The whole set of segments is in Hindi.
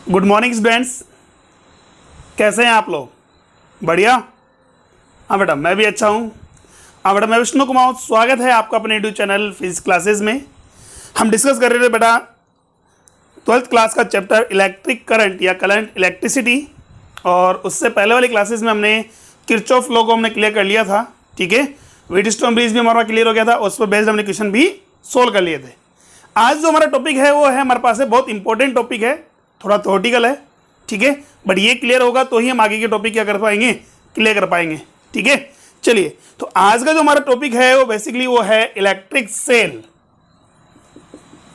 गुड मॉर्निंग स्टूडेंट्स, कैसे हैं आप लोग? बढ़िया। हाँ बेटा, मैं भी अच्छा हूँ। हाँ बेटा, मैं विष्णु कुमार, स्वागत है आपका अपने यूट्यूब चैनल फिजिक्स क्लासेस में। हम डिस्कस कर रहे थे बेटा 12th क्लास का चैप्टर इलेक्ट्रिक करंट या करंट इलेक्ट्रिसिटी, और उससे पहले वाली क्लासेस में हमने किरचॉफ लॉ को हमने क्लियर कर लिया था। ठीक है, व्हीटस्टोन ब्रिज भी हमारा क्लियर हो गया था, उस पर बेस्ड हमने क्वेश्चन भी सोल्व कर लिए थे। आज जो हमारा टॉपिक है वो है हमारे पास है बहुत इंपॉर्टेंट टॉपिक है, थोड़ा थ्योरेटिकल है। ठीक है, बट ये क्लियर होगा तो ही हम आगे के टॉपिक क्या कर पाएंगे, क्लियर कर पाएंगे। ठीक है, चलिए तो आज का जो हमारा टॉपिक है वो बेसिकली वो है इलेक्ट्रिक सेल।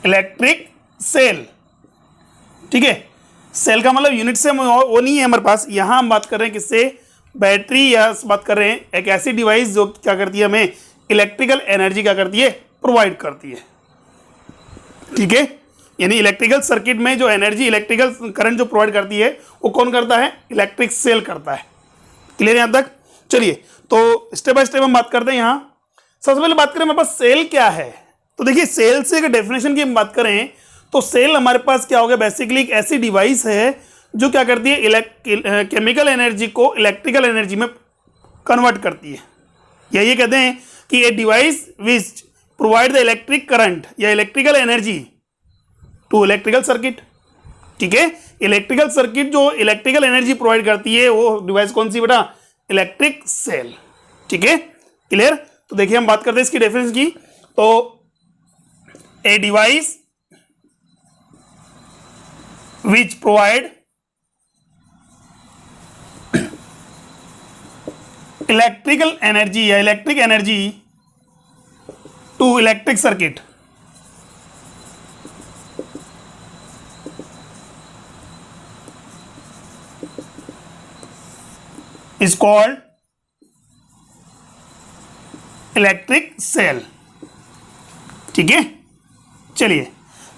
इलेक्ट्रिक सेल, ठीक है, सेल का मतलब यूनिट से वो नहीं है हमारे पास। यहां हम बात कर रहे हैं किससे, बैटरी, या बात कर रहे हैं एक ऐसी डिवाइस जो क्या करती है, हमें इलेक्ट्रिकल एनर्जी क्या करती है, प्रोवाइड करती है। ठीक है, यानी इलेक्ट्रिकल सर्किट में जो एनर्जी, इलेक्ट्रिकल करंट जो प्रोवाइड करती है वो कौन करता है, इलेक्ट्रिक सेल करता है। क्लियर यहां तक? चलिए तो स्टेप बाय स्टेप हम बात करते हैं। यहां सबसे पहले बात करें हमारे पास सेल क्या है। तो देखिए, सेल से अगर डेफिनेशन की हम बात करें तो सेल हमारे पास क्या होगा, बेसिकली एक ऐसी डिवाइस है जो क्या करती है, केमिकल एनर्जी को इलेक्ट्रिकल एनर्जी में कन्वर्ट करती है। या ये कहते हैं कि a device which provide the electric current या electrical energy to electrical circuit. ठीक है, इलेक्ट्रिकल सर्किट जो इलेक्ट्रिकल एनर्जी प्रोवाइड करती है वो डिवाइस कौन सी बेटा, इलेक्ट्रिक सेल। ठीक है, क्लियर? तो देखिए हम बात करते हैं इसकी डेफिनेशन की। तो a device which provide electrical energy या electric energy to electric circuit is called electric cell. ठीक है, चलिए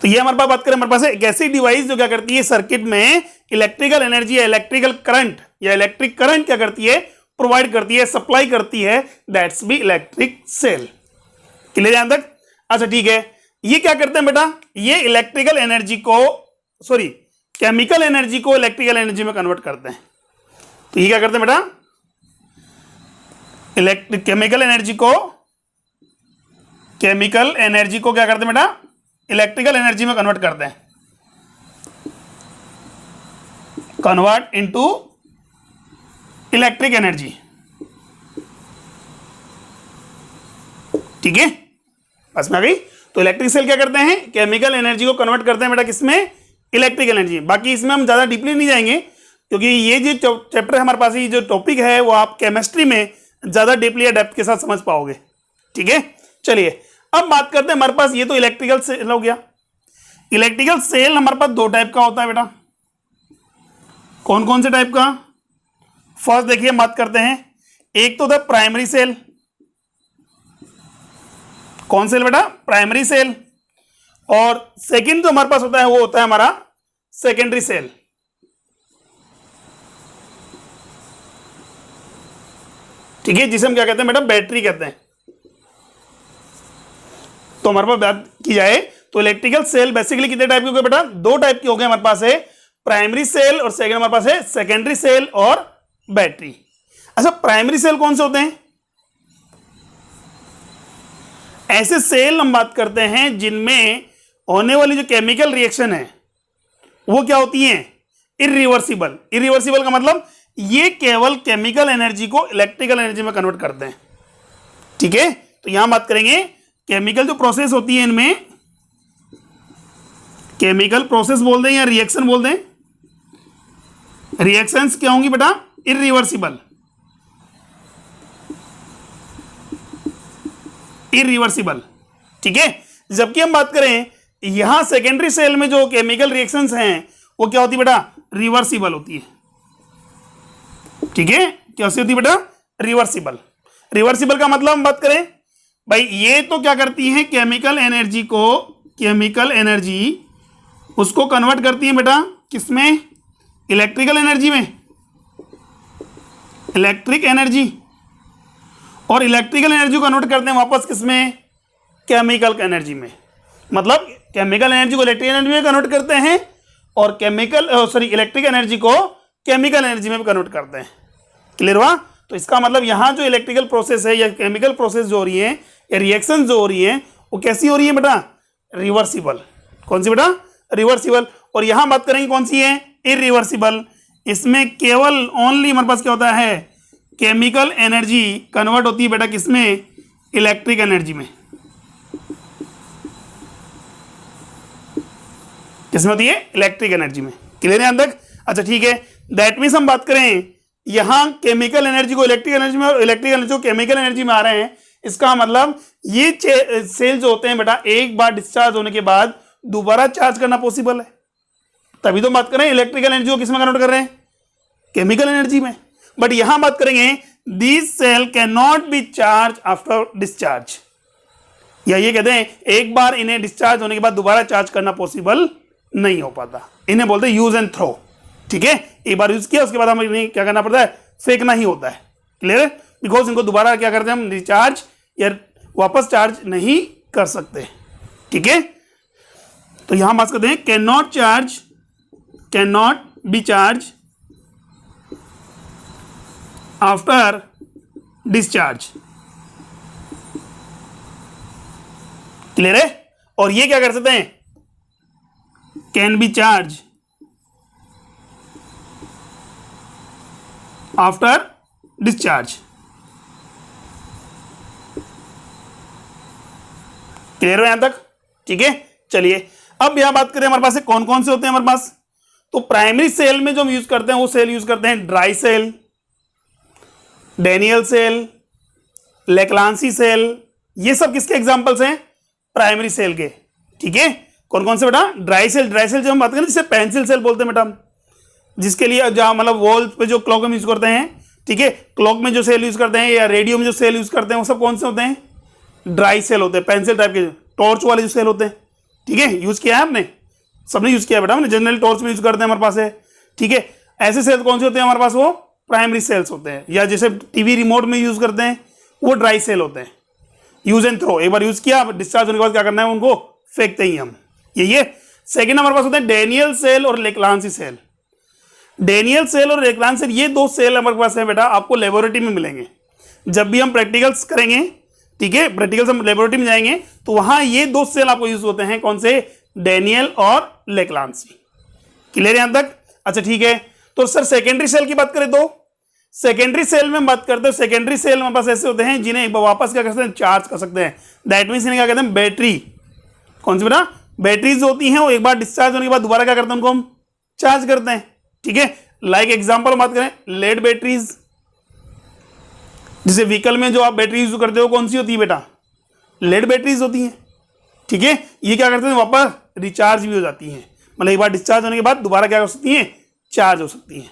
तो ये हमारे पास बात करें, हमारे पास एक ऐसी डिवाइस जो क्या करती है, सर्किट में इलेक्ट्रिकल एनर्जी या इलेक्ट्रिकल करंट या इलेक्ट्रिक करंट क्या करती है, प्रोवाइड करती है, सप्लाई करती है, that's be electric cell. Clear यहां तक? अच्छा ठीक है, ये क्या करते हैं बेटा, ये इलेक्ट्रिकल एनर्जी को, सॉरी, केमिकल एनर्जी को इलेक्ट्रिकल एनर्जी में कन्वर्ट करते हैं। तो ये क्या करते हैं बेटा, केमिकल एनर्जी को क्या करते हैं बेटा, इलेक्ट्रिकल एनर्जी में कन्वर्ट करते हैं, कन्वर्ट इनटू इलेक्ट्रिक एनर्जी। ठीक है, बस में आ गई। तो इलेक्ट्रिक सेल क्या करते हैं, केमिकल एनर्जी को कन्वर्ट करते हैं बेटा किसमें, इलेक्ट्रिक एनर्जी। बाकी इसमें हम ज्यादा डीपली नहीं जाएंगे क्योंकि ये जो चैप्टर हमारे पास, ये जो टॉपिक है वो आप केमिस्ट्री में ज्यादा डीपली या डेप्थ के साथ समझ पाओगे। ठीक है, चलिए अब बात करते हैं हमारे पास, ये तो इलेक्ट्रिकल सेल हो गया। इलेक्ट्रिकल सेल हमारे पास दो टाइप का होता है बेटा। कौन कौन से टाइप का? फर्स्ट देखिए हम बात करते हैं, एक तो होता है प्राइमरी सेल। कौन सेल बेटा, प्राइमरी सेल। और सेकंड जो हमारे पास होता है वो होता है हमारा सेकेंडरी सेल। ठीक है, जिसे हम क्या कहते हैं बेटा, बैटरी कहते हैं। तो हमारे पास बात की जाए तो इलेक्ट्रिकल सेल बेसिकली कितने टाइप के हो गए बेटा, दो टाइप के हो गए हमारे पास है, प्राइमरी सेल और सेकंड हमारे पास है सेकेंडरी सेल और बैटरी। अच्छा, प्राइमरी सेल कौन से होते हैं? ऐसे सेल हम बात करते हैं जिनमें होने वाली जो केमिकल रिएक्शन है वो क्या होती है, इरिवर्सिबल। इरिवर्सिबल का मतलब ये केवल केमिकल एनर्जी को इलेक्ट्रिकल एनर्जी में कन्वर्ट करते हैं। ठीक है, तो यहां बात करेंगे केमिकल जो प्रोसेस होती है, इनमें केमिकल प्रोसेस बोल दें या रिएक्शन बोल दें, रिएक्शंस क्या होंगी बेटा, इरिवर्सिबल। इरिवर्सिबल, ठीक है। जबकि हम बात करें यहां सेकेंडरी सेल में जो केमिकल रिएक्शंस हैं वो क्या होती है बेटा, रिवर्सिबल होती है। ठीक है, कैसे होती है बेटा, रिवर्सिबल। रिवर्सिबल का मतलब हम बात करें भाई, ये तो क्या करती है, केमिकल एनर्जी को, केमिकल एनर्जी उसको कन्वर्ट करती है बेटा किसमें, इलेक्ट्रिकल एनर्जी में, इलेक्ट्रिक एनर्जी। और इलेक्ट्रिकल एनर्जी को कन्वर्ट करते हैं वापस किसमें, केमिकल एनर्जी में। मतलब केमिकल एनर्जी को इलेक्ट्रिकल एनर्जी में कन्वर्ट करते हैं और केमिकल इलेक्ट्रिक एनर्जी को केमिकल एनर्जी में कन्वर्ट करते हैं। क्लियर हुआ? तो इसका मतलब यहाँ जो इलेक्ट्रिकल प्रोसेस है या केमिकल प्रोसेस जो हो रही है या रिएक्शन जो हो रही है वो कैसी हो रही है बेटा? रिवर्सिबल। कौन सी बेटा? रिवर्सिबल। और यहाँ बात करेंगे कौन सी है? इरिवर्सिबल। इसमें केवल ओनली हमारे पास क्या होता है? केमिकल एनर्जी कन्वर्ट होती है बेटा किसमें? इलेक्ट्रिक एनर्जी में। किसमें होती है? इलेक्ट्रिक एनर्जी में। क्लियर है यहाँ तक? अच्छा ठीक है, दैट मीन्स हम बात करें यहाँ केमिकल एनर्जी को इलेक्ट्रिक एनर्जी में और इलेक्ट्रिक एनर्जी को केमिकल एनर्जी में आ रहे हैं। इसका मतलब ये सेल जो होते हैं बेटा एक बार डिस्चार्ज होने के बाद दोबारा चार्ज करना पॉसिबल है। तभी तो बात करें इलेक्ट्रिकल एनर्जी को किसमें कन्वर्ट कर रहे हैं? केमिकल एनर्जी में। बट यहां बात करेंगे this cell can not be charge after discharge, या ये कहते हैं एक बार इन्हें डिस्चार्ज होने के बाद दोबारा चार्ज करना पॉसिबल नहीं हो पाता। इन्हें बोलते हैं यूज एंड थ्रो। ठीक है, एक बार यूज किया उसके बाद हमें इन्हें क्या करना पड़ता है? फेंकना ही होता है। क्लियर है? बिकॉज इनको दोबारा क्या करते हैं हम? रिचार्ज या वापस चार्ज नहीं कर सकते। ठीक है, तो यहां बात करते हैं can not be charge after discharge. Clear है? और ये क्या कर सकते हैं? Can be charge after discharge. Clear हो यहां तक? ठीक है, चलिए अब यहां बात करें हमारे पास कौन कौन से होते हैं हमारे पास। तो प्राइमरी सेल में जो हम यूज करते हैं वो सेल यूज करते हैं dry cell, Daniell cell, Leclanche cell. ये सब किसके एग्जांपल्स हैं? प्राइमरी सेल के। ठीक है, कौन कौन से बेटा? ड्राई सेल जो हम बात करें जिसे पेंसिल सेल बोलते हैं बेटा, जिसके लिए जहां मतलब वॉल पे जो क्लॉक में यूज करते हैं। ठीक है, क्लॉक में जो सेल यूज करते हैं या रेडियो में जो सेल यूज करते हैं वो सब कौन से होते हैं? ड्राई सेल होते हैं, पेंसिल टाइप के टॉर्च वाले जो सेल होते हैं। ठीक है, यूज किया है आपने? सबने यूज किया बेटा, हमने जनरल टॉर्च में यूज करते हैं हमारे पास है। ठीक है, ऐसे सेल कौन से होते हैं हमारे पास? वो प्राइमरी सेल्स होते हैं। या जैसे टीवी रिमोट में यूज करते हैं वो ड्राई सेल होते हैं। यूज एंड थ्रो, एक बार यूज किया डिस्चार्ज होने के बाद क्या करना है? उनको फेंकते ही हम। ये सेकेंड हमारे पास होते हैं डेनियल सेल और लेक्लांसी सेल। डेनियल सेल और लेक्लांसी सेल ये दो सेल हमारे पास है बेटा, आपको लेबोरेटरी में मिलेंगे जब भी हम प्रैक्टिकल्स करेंगे। ठीक है, प्रैक्टिकल्स हम लेबोरेटरी में जाएंगे तो वहां ये दो सेल आपको यूज होते हैं। कौन से? डेनियल और लेक्लांसी। क्लियर है यहां तक? अच्छा ठीक है, तो सर सेकेंडरी सेल की बात करें तो सेकेंडरी सेल में बात करते हैं। सेकेंडरी सेल हमारे पास ऐसे होते हैं जिन्हें वापस क्या कर सकते हैं? चार्ज कर सकते हैं। दैट मीन्स इन्हें क्या कहते हैं? बैटरी। कौन सी बेटा? बैटरीज होती हैं, वो एक बार डिस्चार्ज होने के बाद दोबारा क्या करते हैं? उनको हम चार्ज करते हैं। ठीक है, लाइक एग्जांपल बात करें लेड बैटरीज, जैसे व्हीकल में जो आप बैटरी यूज करते हो कौन सी होती है बेटा? लेड बैटरीज होती हैं। ठीक है, ये क्या करते हैं? वापस रिचार्ज भी हो जाती हैं, मतलब एक बार डिस्चार्ज होने के बाद दोबारा क्या हो सकती हैं? चार्ज हो सकती हैं।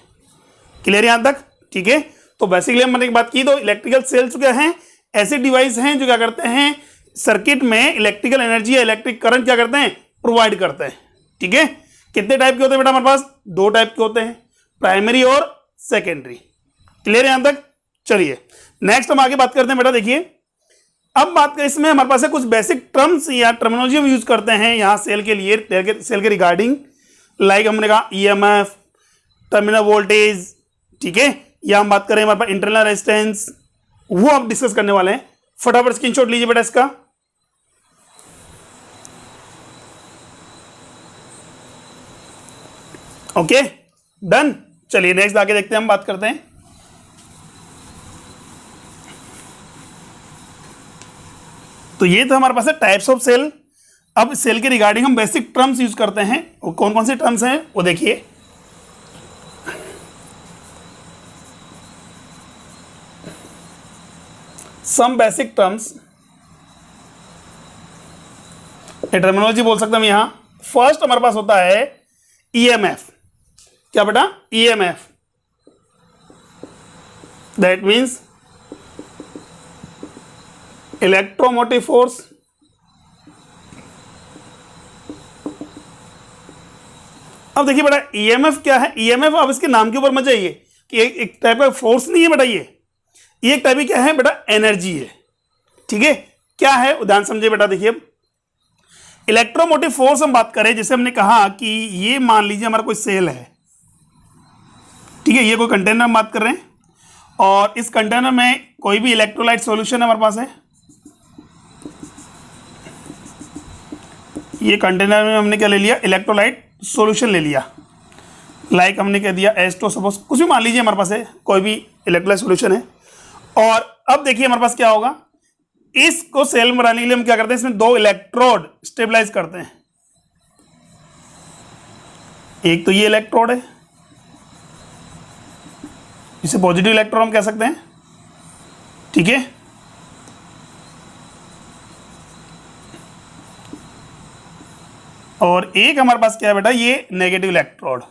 क्लियर यहां तक? ठीक है, तो बेसिकली हमने एक बात की तो इलेक्ट्रिकल सेल्स क्या हैं? ऐसे डिवाइस हैं जो क्या करते हैं? सर्किट में इलेक्ट्रिकल एनर्जी या इलेक्ट्रिक करंट क्या करते हैं? प्रोवाइड करते हैं। ठीक है, कितने टाइप के होते हैं बेटा हमारे पास? दो टाइप के होते हैं, प्राइमरी और सेकेंडरी। क्लियर है यहां तक? चलिए नेक्स्ट हम आगे बात करते हैं बेटा। देखिए अब बात करें, इसमें हमारे पास है कुछ बेसिक टर्म्स या टर्मिनोलॉजी हम यूज करते हैं यहाँ सेल के लिए, सेल के रिगार्डिंग। लाइक हमने कहा ईएमएफ, टर्मिनल वोल्टेज। ठीक है, या हम बात करें हमारे पास इंटरनल रेजिस्टेंस, वो आप डिस्कस करने वाले हैं। फटाफट स्क्रीनशॉट लीजिए बेटा इसका। Okay done. चलिए नेक्स्ट आगे देखते हैं, हम बात करते हैं। तो ये तो हमारे पास है टाइप्स ऑफ सेल। अब सेल के रिगार्डिंग हम बेसिक टर्म्स यूज करते हैं। वो कौन कौन से टर्म्स हैं वो देखिए। सम बेसिक टर्म्स, टर्मिनोलॉजी बोल सकते हैं हम यहां। फर्स्ट हमारे पास होता है ईएमएफ। क्या बेटा? EMF, that means electromotive force. अब देखिए बेटा ईएमएफ क्या है? ईएमएफ अब इसके नाम के ऊपर मत जाइए कि एक टाइप का फोर्स नहीं है बेटा, ये एक टाइप की क्या है बेटा? एनर्जी है। ठीक है, क्या है? ध्यान समझिए बेटा। देखिए इलेक्ट्रोमोटिव फोर्स हम बात करें, जैसे हमने कहा कि ये मान लीजिए हमारा कोई सेल है, ठीक है, ये कोई कंटेनर हम बात कर रहे हैं और इस कंटेनर में कोई भी इलेक्ट्रोलाइट सॉल्यूशन हमारे पास है। ये कंटेनर में हमने क्या ले लिया, इलेक्ट्रोलाइट सॉल्यूशन ले लिया, लाइक हमने कह दिया H2, सपोज कुछ भी मान लीजिए हमारे पास है, कोई भी इलेक्ट्रोलाइट सॉल्यूशन है। और अब देखिए हमारे पास क्या होगा, इसको सेल में बनाने के लिए हम क्या करते हैं, इसमें 2 इलेक्ट्रोड स्टेबलाइज करते हैं। एक तो ये इलेक्ट्रोड है, इसे पॉजिटिव इलेक्ट्रोड हम कह सकते हैं, ठीक है। और एक हमारे पास क्या है बेटा, ये नेगेटिव इलेक्ट्रोड।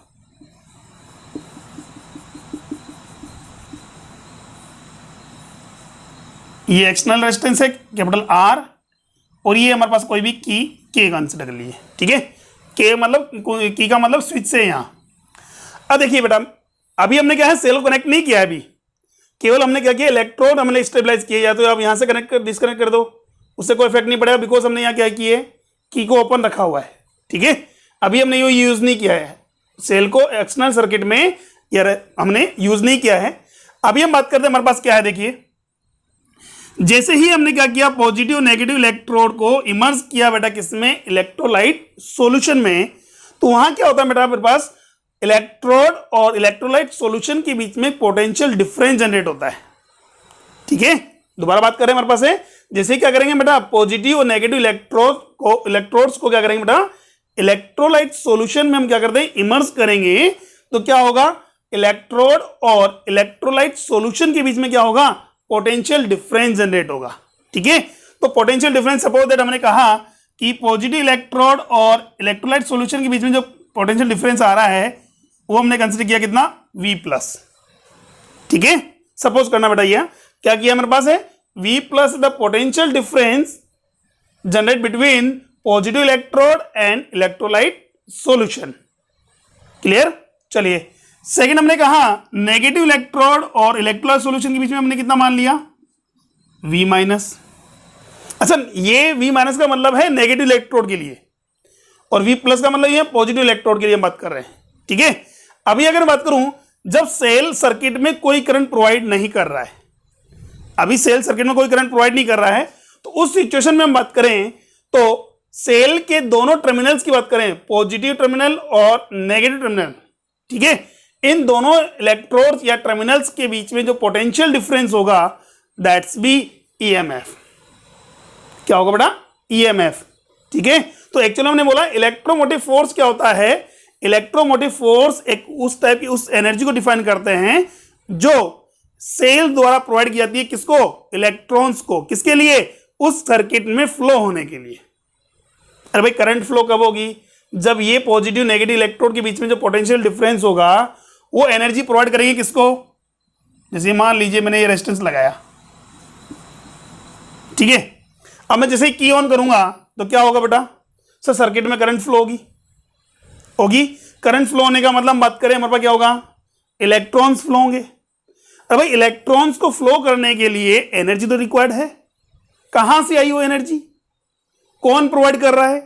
ये एक्सटर्नल रेजिस्टेंस है कैपिटल R और ये हमारे पास कोई भी की के कंसिडर कर लिए, ठीक है। के मतलब की का मतलब स्विच से यहाँ। अब देखिए बेटा, अभी हमने क्या है, सेल को कनेक्ट नहीं किया है, अभी केवल हमने क्या किया, इलेक्ट्रोड हमने स्टेबलाइज किया, या तो आप यहाँ से कनेक्ट कर डिस्कनेक्ट कर दो, उससे कोई इफेक्ट नहीं पड़ेगा, बिकॉज हमने यहाँ क्या किया है, की को ओपन रखा हुआ है, ठीक है। अभी हमने ये यूज नहीं किया है, सेल को एक्सटर्नल सर्किट में यार हमने यूज नहीं किया है। अभी हम बात करते हैं हमारे पास क्या है, देखिए जैसे ही हमने क्या किया, पॉजिटिव नेगेटिव इलेक्ट्रोड को इमर्स किया बेटा किसमें, इलेक्ट्रोलाइट सॉल्यूशन में, तो वहां क्या होता है बेटा, मेरे पास इलेक्ट्रोड और इलेक्ट्रोलाइट सॉल्यूशन के बीच में पोटेंशियल डिफरेंस जनरेट होता है, ठीक है। दोबारा बात करें हमारे पास है, जैसे क्या करेंगे बेटा, पॉजिटिव और नेगेटिव इलेक्ट्रोड्स को क्या करेंगे बेटा, इलेक्ट्रोलाइट सॉल्यूशन में हम क्या करते हैं, इमर्स करेंगे, तो क्या होगा, इलेक्ट्रोड और इलेक्ट्रोलाइट सॉल्यूशन के बीच में क्या होगा, पोटेंशियल डिफरेंस जनरेट होगा, ठीक है। तो पोटेंशियल डिफरेंस, सपोज दैट हमने कहा कि पॉजिटिव इलेक्ट्रोड और इलेक्ट्रोलाइट सॉल्यूशन के बीच में जो पोटेंशियल डिफरेंस आ रहा है वो हमने कंसीडर किया कितना, V+, ठीक है। सपोज करना बेटा, ये क्या किया हमारे पास है, V+ the potential difference generate between positive electrode and electrolyte solution, clear. चलिए सेकंड हमने कहा नेगेटिव इलेक्ट्रोड और इलेक्ट्रोलाइट सॉल्यूशन के बीच में हमने कितना मान लिया, V-। अच्छा, ये V- का मतलब है नेगेटिव इलेक्ट्रोड के लिए और V+ का मतलब ये पॉजिटिव इलेक्ट्रोड के लिए हम बात कर रहे हैं, ठीक है। अभी अगर बात करूं, जब सेल सर्किट में कोई करंट प्रोवाइड नहीं कर रहा है, अभी सेल सर्किट में कोई करंट प्रोवाइड नहीं कर रहा है, तो उस सिचुएशन में हम बात करें तो सेल के दोनों टर्मिनल्स की बात करें, पॉजिटिव टर्मिनल और नेगेटिव टर्मिनल, ठीक है, इन दोनों इलेक्ट्रोड्स या टर्मिनल्स के बीच में जो पोटेंशियल डिफरेंस होगा, दैट्स बी EMF। क्या होगा बेटा, EMF, ठीक है। तो एक्चुअली हमने बोला इलेक्ट्रोमोटिव फोर्स क्या होता है, इलेक्ट्रोमोटिव फोर्स एक उस टाइप की उस एनर्जी को डिफाइन करते हैं जो सेल द्वारा प्रोवाइड की जाती है, किसको, इलेक्ट्रॉन्स को, किसके लिए, उस सर्किट में फ्लो होने के लिए। अरे भाई करंट फ्लो कब होगी, जब ये पॉजिटिव नेगेटिव इलेक्ट्रोड के बीच में जो पोटेंशियल डिफरेंस होगा वो एनर्जी प्रोवाइड करेंगे किसको, जैसे मान लीजिए मैंने ये रेजिस्टेंस लगाया, ठीक है। अब मैं जैसे ही की ऑन करूंगा तो क्या होगा बेटा, सर सर्किट में करंट फ्लो होगी। करंट फ्लो होने का मतलब हम बात करें हमारे पास क्या होगा, इलेक्ट्रॉन्स फ्लो होंगे। अब भाई इलेक्ट्रॉन्स को फ्लो करने के लिए एनर्जी तो रिक्वायर्ड है, कहां से आई वो एनर्जी, कौन प्रोवाइड कर रहा है,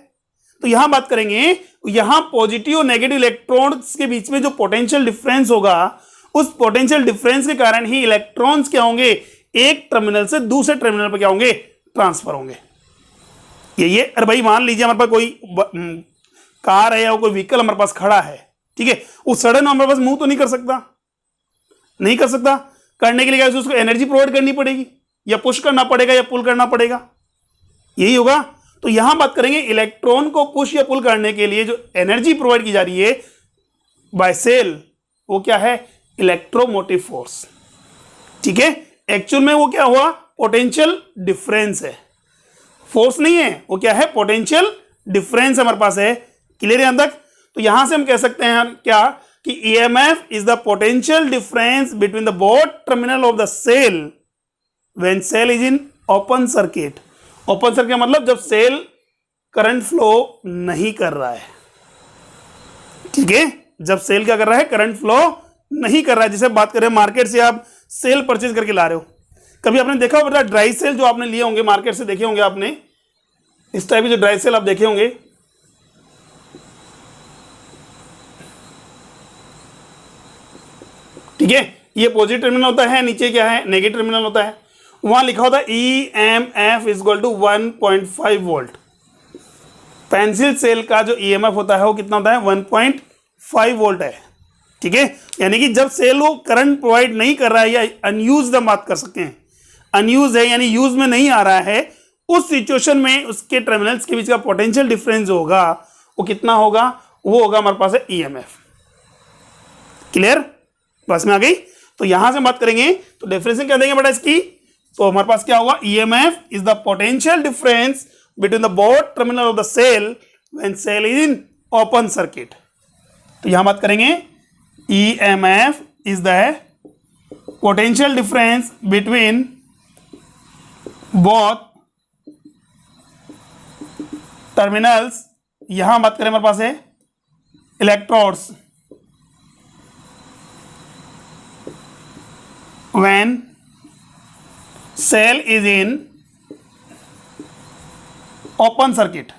तो यहां बात करेंगे, यहां पॉजिटिव और नेगेटिव इलेक्ट्रॉन्स के बीच में जो पोटेंशियल डिफरेंस होगा, उस पोटेंशियल डिफरेंस के कारण ही इलेक्ट्रॉन्स क्या होंगे, एक टर्मिनल से दूसरे टर्मिनल पर क्या होंगे, ट्रांसफर होंगे। ये अरे भाई मान लीजिए हमारे पास कोई कार है या कोई व्हीकल हमारे पास खड़ा है, ठीक है, वो सडन हमारे पास मूव तो नहीं कर सकता, करने के लिए क्या उसको एनर्जी प्रोवाइड करनी पड़ेगी, या पुश करना पड़ेगा या पुल करना पड़ेगा, यही होगा। तो यहां बात करेंगे इलेक्ट्रॉन को पुश या पुल करने के लिए जो एनर्जी प्रोवाइड की जा रही है बाय सेल, वो क्या है, इलेक्ट्रोमोटिव फोर्स, ठीक है। एक्चुअल में वो क्या हुआ, पोटेंशियल डिफरेंस है, फोर्स नहीं है, वो क्या है, पोटेंशियल डिफरेंस हमारे पास है, क्लियर है यहां तक। तो यहां से हम कह सकते हैं क्या कि EMF is the potential difference between the both terminal of the cell when cell is in open circuit. Open circuit मतलब जब सेल करंट फ्लो नहीं कर रहा है, ठीक है, जब सेल क्या कर रहा है, करंट फ्लो नहीं कर रहा है। जैसे बात करें मार्केट से आप सेल परचेज करके ला रहे हो, कभी आपने देखा होगा ड्राई सेल जो आपने लिए होंगे मार्केट से, देखे होंगे आपने, इस टाइप के जो ड्राई सेल आप देखे होंगे, ठीक है, ये पॉजिटिव टर्मिनल होता है, नीचे क्या है, नेगेटिव टर्मिनल होता है। वहां लिखा होता है EMF equal to 1.5 volt. Pencil cell का जो EMF होता है वो कितना होता है, 1.5 वोल्ट है। ठीक है, यानी कि जब सेल वो करंट प्रोवाइड नहीं कर रहा है, या अनयूज हम बात कर सकते हैं, अनयूज है यानी यूज में नहीं आ रहा है, उस सिचुएशन में उसके टर्मिनल्स के बीच का पोटेंशियल डिफरेंस होगा, वो कितना होगा, वो होगा हमारे पास है EMF। क्लियर, बस में आ गई। तो यहां से बात करेंगे तो डेफिनेशन क्या देंगे बेटा इसकी, तो हमारे पास क्या होगा, EMF is the potential difference between the both terminal of the cell when cell is in open circuit. तो यहां बात करेंगे EMF is the potential difference between both terminals, यहां बात करें हमारे पास है electrodes, when cell is in open circuit।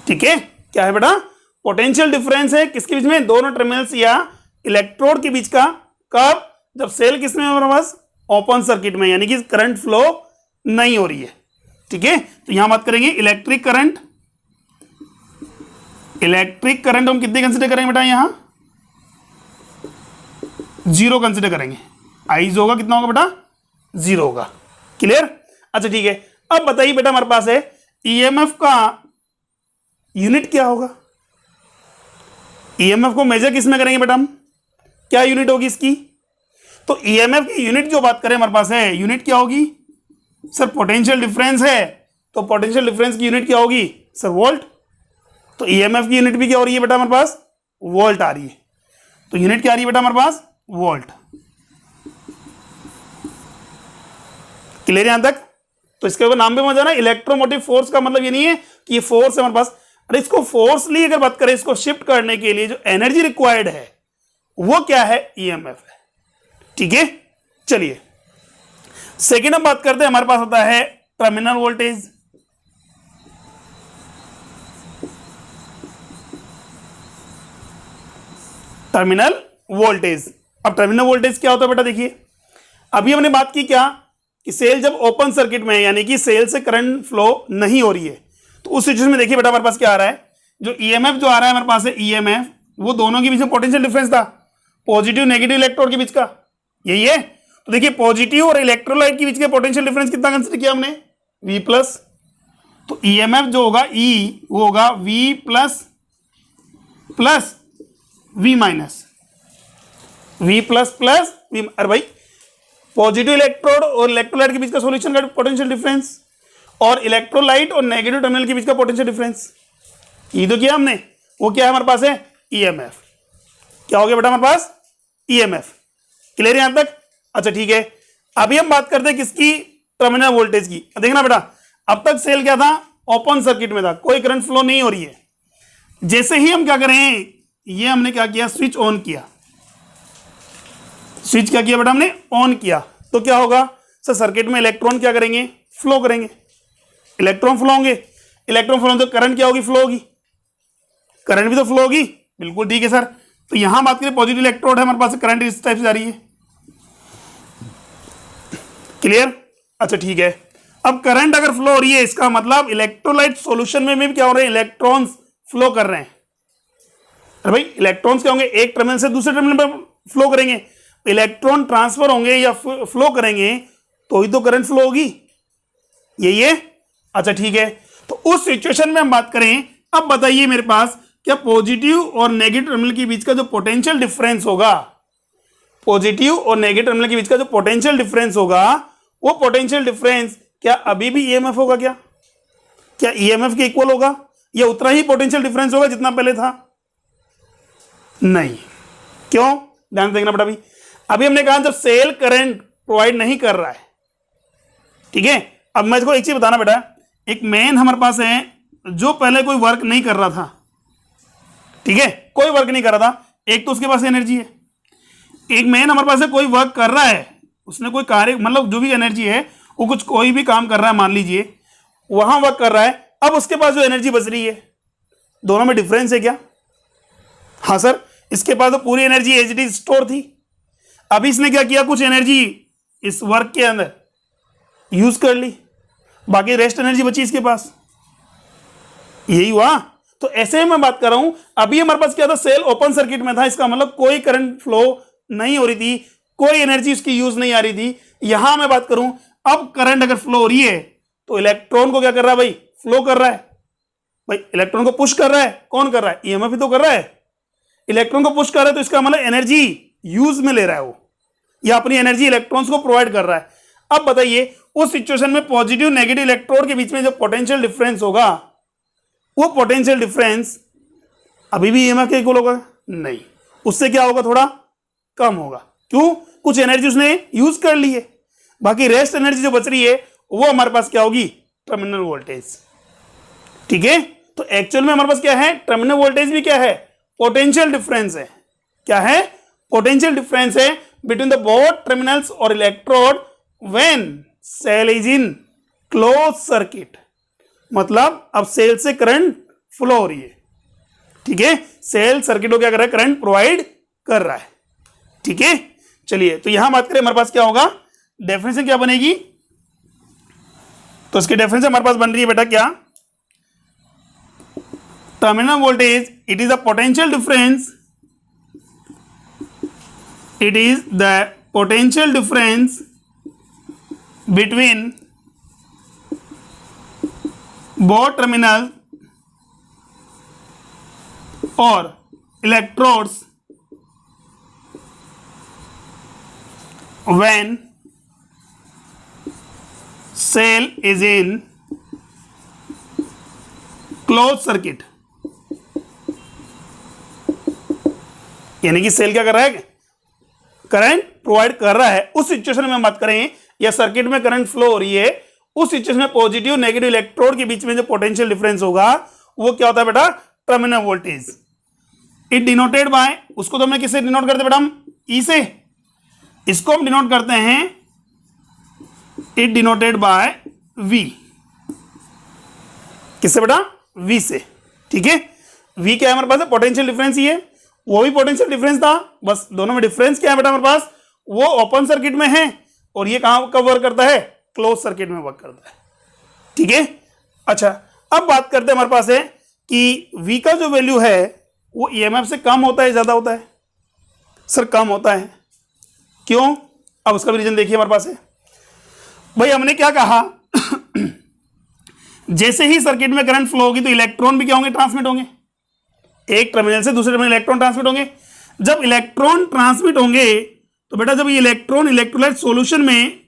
ठीक है, क्या है बेटा, पोटेंशियल डिफरेंस है किसके बीच में, दोनों टर्मिनल्स या इलेक्ट्रोड के बीच का, कब, जब सेल किसमें है हमारे पास, ओपन सर्किट में, यानी कि करंट फ्लो नहीं हो रही है। ठीक है, तो यहां बात करेंगे इलेक्ट्रिक करंट। इलेक्ट्रिक करंट हम कितने कंसिडर करेंगे बेटा, यहां 0 कंसिडर करेंगे। आइज होगा कितना होगा बेटा, 0 होगा। क्लियर, अच्छा ठीक है। अब बताइए बेटा हमारे पास है EMF का यूनिट क्या होगा, EMF को मेजर किस में करेंगे बेटा हम, क्या यूनिट होगी इसकी, तो EMF की यूनिट जो बात करें हमारे पास है, यूनिट क्या होगी सर, पोटेंशियल डिफरेंस है, तो पोटेंशियल डिफरेंस की यूनिट क्या होगी सर, वोल्ट। तो EMF की यूनिट भी क्या हो रही है बेटा हमारे पास, वोल्ट आ रही है। तो यूनिट क्या आ रही है बेटा हमारे पास, वोल्ट। क्लियर यहां तक। तो इसके ऊपर नाम भी मजा ना, इलेक्ट्रोमोटिव फोर्स का मतलब ये नहीं है कि ये फोर्स है हमारे पास, अरे इसको फोर्सली अगर बात करें, इसको शिफ्ट करने के लिए जो एनर्जी रिक्वायर्ड है वो क्या है, EMF है। ठीक है, चलिए सेकेंड हम बात करते हैं, हमारे पास होता है टर्मिनल वोल्टेज। टर्मिनल वोल्टेज, अब टर्मिनल वोल्टेज क्या होता है बेटा, देखिए अभी हमने बात की क्या, कि सेल जब ओपन सर्किट में है, यानी कि सेल से करंट फ्लो नहीं हो रही है, तो उस सिचुएशन में देखिए बेटा हमारे पास क्या आ रहा है, जो EMF जो आ रहा है हमारे पास है EMF, वो दोनों के बीच में पोटेंशियल डिफरेंस था, पॉजिटिव नेगेटिव इलेक्ट्रोड के बीच का, यही है। तो देखिए पॉजिटिव और इलेक्ट्रोलाइट के बीच का पोटेंशियल डिफरेंस कितना कंसिडर किया हमने, V प्लस। तो EMF जो होगा E, वो होगा V plus plus V minus, V plus plus V। अरे भाई पॉजिटिव इलेक्ट्रोड और इलेक्ट्रोलाइट के बीच का सॉल्यूशन का पोटेंशियल डिफरेंस, और इलेक्ट्रोलाइट और नेगेटिव टर्मिनल के बीच का पोटेंशियल डिफरेंस, ये तो किया हमने, वो क्या है हमारे पास है, EMF। क्या हो गया बेटा हमारे पास, EMF। क्लियर है यहां तक। अच्छा ठीक है, अभी हम बात करते हैं किसकी, टर्मिनल वोल्टेज की। देखना बेटा, अब तक सेल क्या था, ओपन सर्किट में था, कोई करंट फ्लो नहीं हो रही है। जैसे ही हम क्या करें, ये हमने क्या किया, स्विच ऑन किया, स्विच क्या किया बेटा हमने, ऑन किया, तो क्या होगा सर, सर्किट में इलेक्ट्रॉन क्या करेंगे, फ्लो करेंगे, इलेक्ट्रॉन फ्लो होंगे, इलेक्ट्रॉन फ्लो तो करंट क्या होगी, फ्लो होगी, करंट भी तो फ्लो होगी, बिल्कुल ठीक है सर। तो यहां बात करें पॉजिटिव इलेक्ट्रोड है हमारे पास, करंट इस टाइप से जा रही है। क्लियर, अच्छा ठीक है। अब करंट अगर फ्लो हो रही है, इसका मतलब इलेक्ट्रोलाइट सॉल्यूशन में भी क्या हो रहे हैं, इलेक्ट्रॉन्स फ्लो कर रहे हैं। अरे भाई इलेक्ट्रॉन्स क्या होंगे, एक टर्मिनल से दूसरे टर्मिनल पर फ्लो करेंगे, इलेक्ट्रॉन ट्रांसफर होंगे या फ्लो करेंगे तो ही तो करंट फ्लो होगी, यही है। अच्छा ठीक है, तो उस सिचुएशन में हम बात करें, अब बताइए मेरे पास क्या पॉजिटिव और नेगेटिव टर्मिनल के बीच का जो पोटेंशियल डिफरेंस होगा, पॉजिटिव और नेगेटिव टर्मिनल के बीच का जो पोटेंशियल डिफरेंस होगा, वो पोटेंशियल डिफरेंस क्या अभी भी EMF होगा, क्या EMF के इक्वल होगा, या उतना ही पोटेंशियल डिफरेंस होगा जितना पहले था, नहीं। क्यों, ध्यान देखना बेटा। अभी हमने कहा जब सेल करंट प्रोवाइड नहीं कर रहा है, ठीक है। अब मैं इसको एक चीज बताना बेटा, एक मैन हमारे पास है जो पहले कोई वर्क नहीं कर रहा था, ठीक है, कोई वर्क नहीं कर रहा था, एक तो उसके पास एनर्जी है। एक मैन हमारे पास है कोई वर्क कर रहा है, उसने कोई कार्य, मतलब जो भी एनर्जी है वो कुछ कोई भी काम कर रहा है, मान लीजिए वहां वर्क कर रहा है, अब उसके पास जो एनर्जी बच रही है, दोनों में डिफरेंस है क्या, हाँ सर, इसके पास तो पूरी energy as it is store थी। अभी इसने क्या किया, कुछ एनर्जी इस वर्क के अंदर यूज कर ली, बाकी रेस्ट एनर्जी बची इसके पास। यही हुआ। तो ऐसे ही मैं बात कर रहा हूं, अभी हमारे पास क्या था, सेल ओपन सर्किट में था, इसका मतलब कोई करंट फ्लो नहीं हो रही थी, कोई एनर्जी उसकी यूज नहीं आ रही थी। यहां मैं बात करूं, अब करंट अगर फ्लो हो रही है तो इलेक्ट्रॉन को क्या कर रहा है भाई, फ्लो कर रहा है भाई, इलेक्ट्रॉन को पुश कर रहा है। कौन कर रहा है, ईएमएफ ही तो कर रहा है। इलेक्ट्रॉन को पुश कर रहा है तो इसका मतलब एनर्जी यूज में ले रहा है वो, या अपनी एनर्जी इलेक्ट्रॉन्स को प्रोवाइड कर रहा है। अब बताइए उस सिचुएशन में पॉजिटिव नेगेटिव इलेक्ट्रोड के बीच में जो पोटेंशियल डिफरेंस होगा, वो पोटेंशियल डिफरेंस अभी भी ईएमएफ के इक्वल होगा नहीं, उससे क्या होगा, थोड़ा कम होगा। क्यों, कुछ एनर्जी उसने यूज कर ली है, बाकी रेस्ट एनर्जी जो बच रही है वो हमारे पास क्या होगी, टर्मिनल वोल्टेज। ठीक है, तो एक्चुअल में हमारे पास क्या है, टर्मिनल वोल्टेज भी क्या है, पोटेंशियल डिफरेंस है। क्या है, पोटेंशियल डिफरेंस है बिटवीन द बोथ टर्मिनल्स और electrode when cell is in close circuit. मतलब अब सेल से करंट फ्लो हो रही है। ठीक है, सेल सर्किट को क्या कर रहा है, करंट प्रोवाइड कर रहा है। ठीक है, चलिए तो यहां बात करें, हमारे पास क्या होगा, डेफिनेशन क्या बनेगी। तो इसकी डेफिनेशन हमारे पास बन रही है बेटा क्या, terminal voltage it is the potential difference, it is the potential difference between both terminals or electrodes when cell is in closed circuit। यानी कि सेल क्या कर रहा है, करंट प्रोवाइड कर रहा है। उस सिचुएशन में हम बात करें, या सर्किट में करंट फ्लो हो रही है, उस सिचुएशन में पॉजिटिव नेगेटिव इलेक्ट्रोड के बीच में जो पोटेंशियल डिफरेंस होगा वो क्या होता है बेटा, terminal voltage. It denoted by, उसको तो हमने किससे डिनोट करते हैं बेटा, हम ई से। इसको हम डिनोट करते हैं, इट डिनोटेड बाय वी। किससे बेटा, वी से। ठीक है, वी क्या है हमारे पास, पोटेंशियल डिफरेंस ही है, वो भी पोटेंशियल डिफरेंस था, बस दोनों में डिफरेंस क्या है बेटा हमारे पास, वो ओपन सर्किट में है और ये कहां कब वर्क करता है, क्लोज सर्किट में वर्क करता है। ठीक है, अच्छा अब बात करते हैं, हमारे पास है कि V का जो वैल्यू है वो EMF से कम होता है, ज्यादा होता है, सर कम होता है। क्यों, अब उसका भी रीजन देखिए हमारे पास है भाई। हमने क्या कहा जैसे ही सर्किट में करंट फ्लो होगी तो इलेक्ट्रॉन भी क्या होंगे, ट्रांसमिट होंगे, एक टर्मिनल से दूसरे टर्मिनल इलेक्ट्रॉन ट्रांसमिट होंगे। जब इलेक्ट्रॉन ट्रांसमिट होंगे तो बेटा जब ये इलेक्ट्रॉन इलेक्ट्रोलाइट सॉल्यूशन में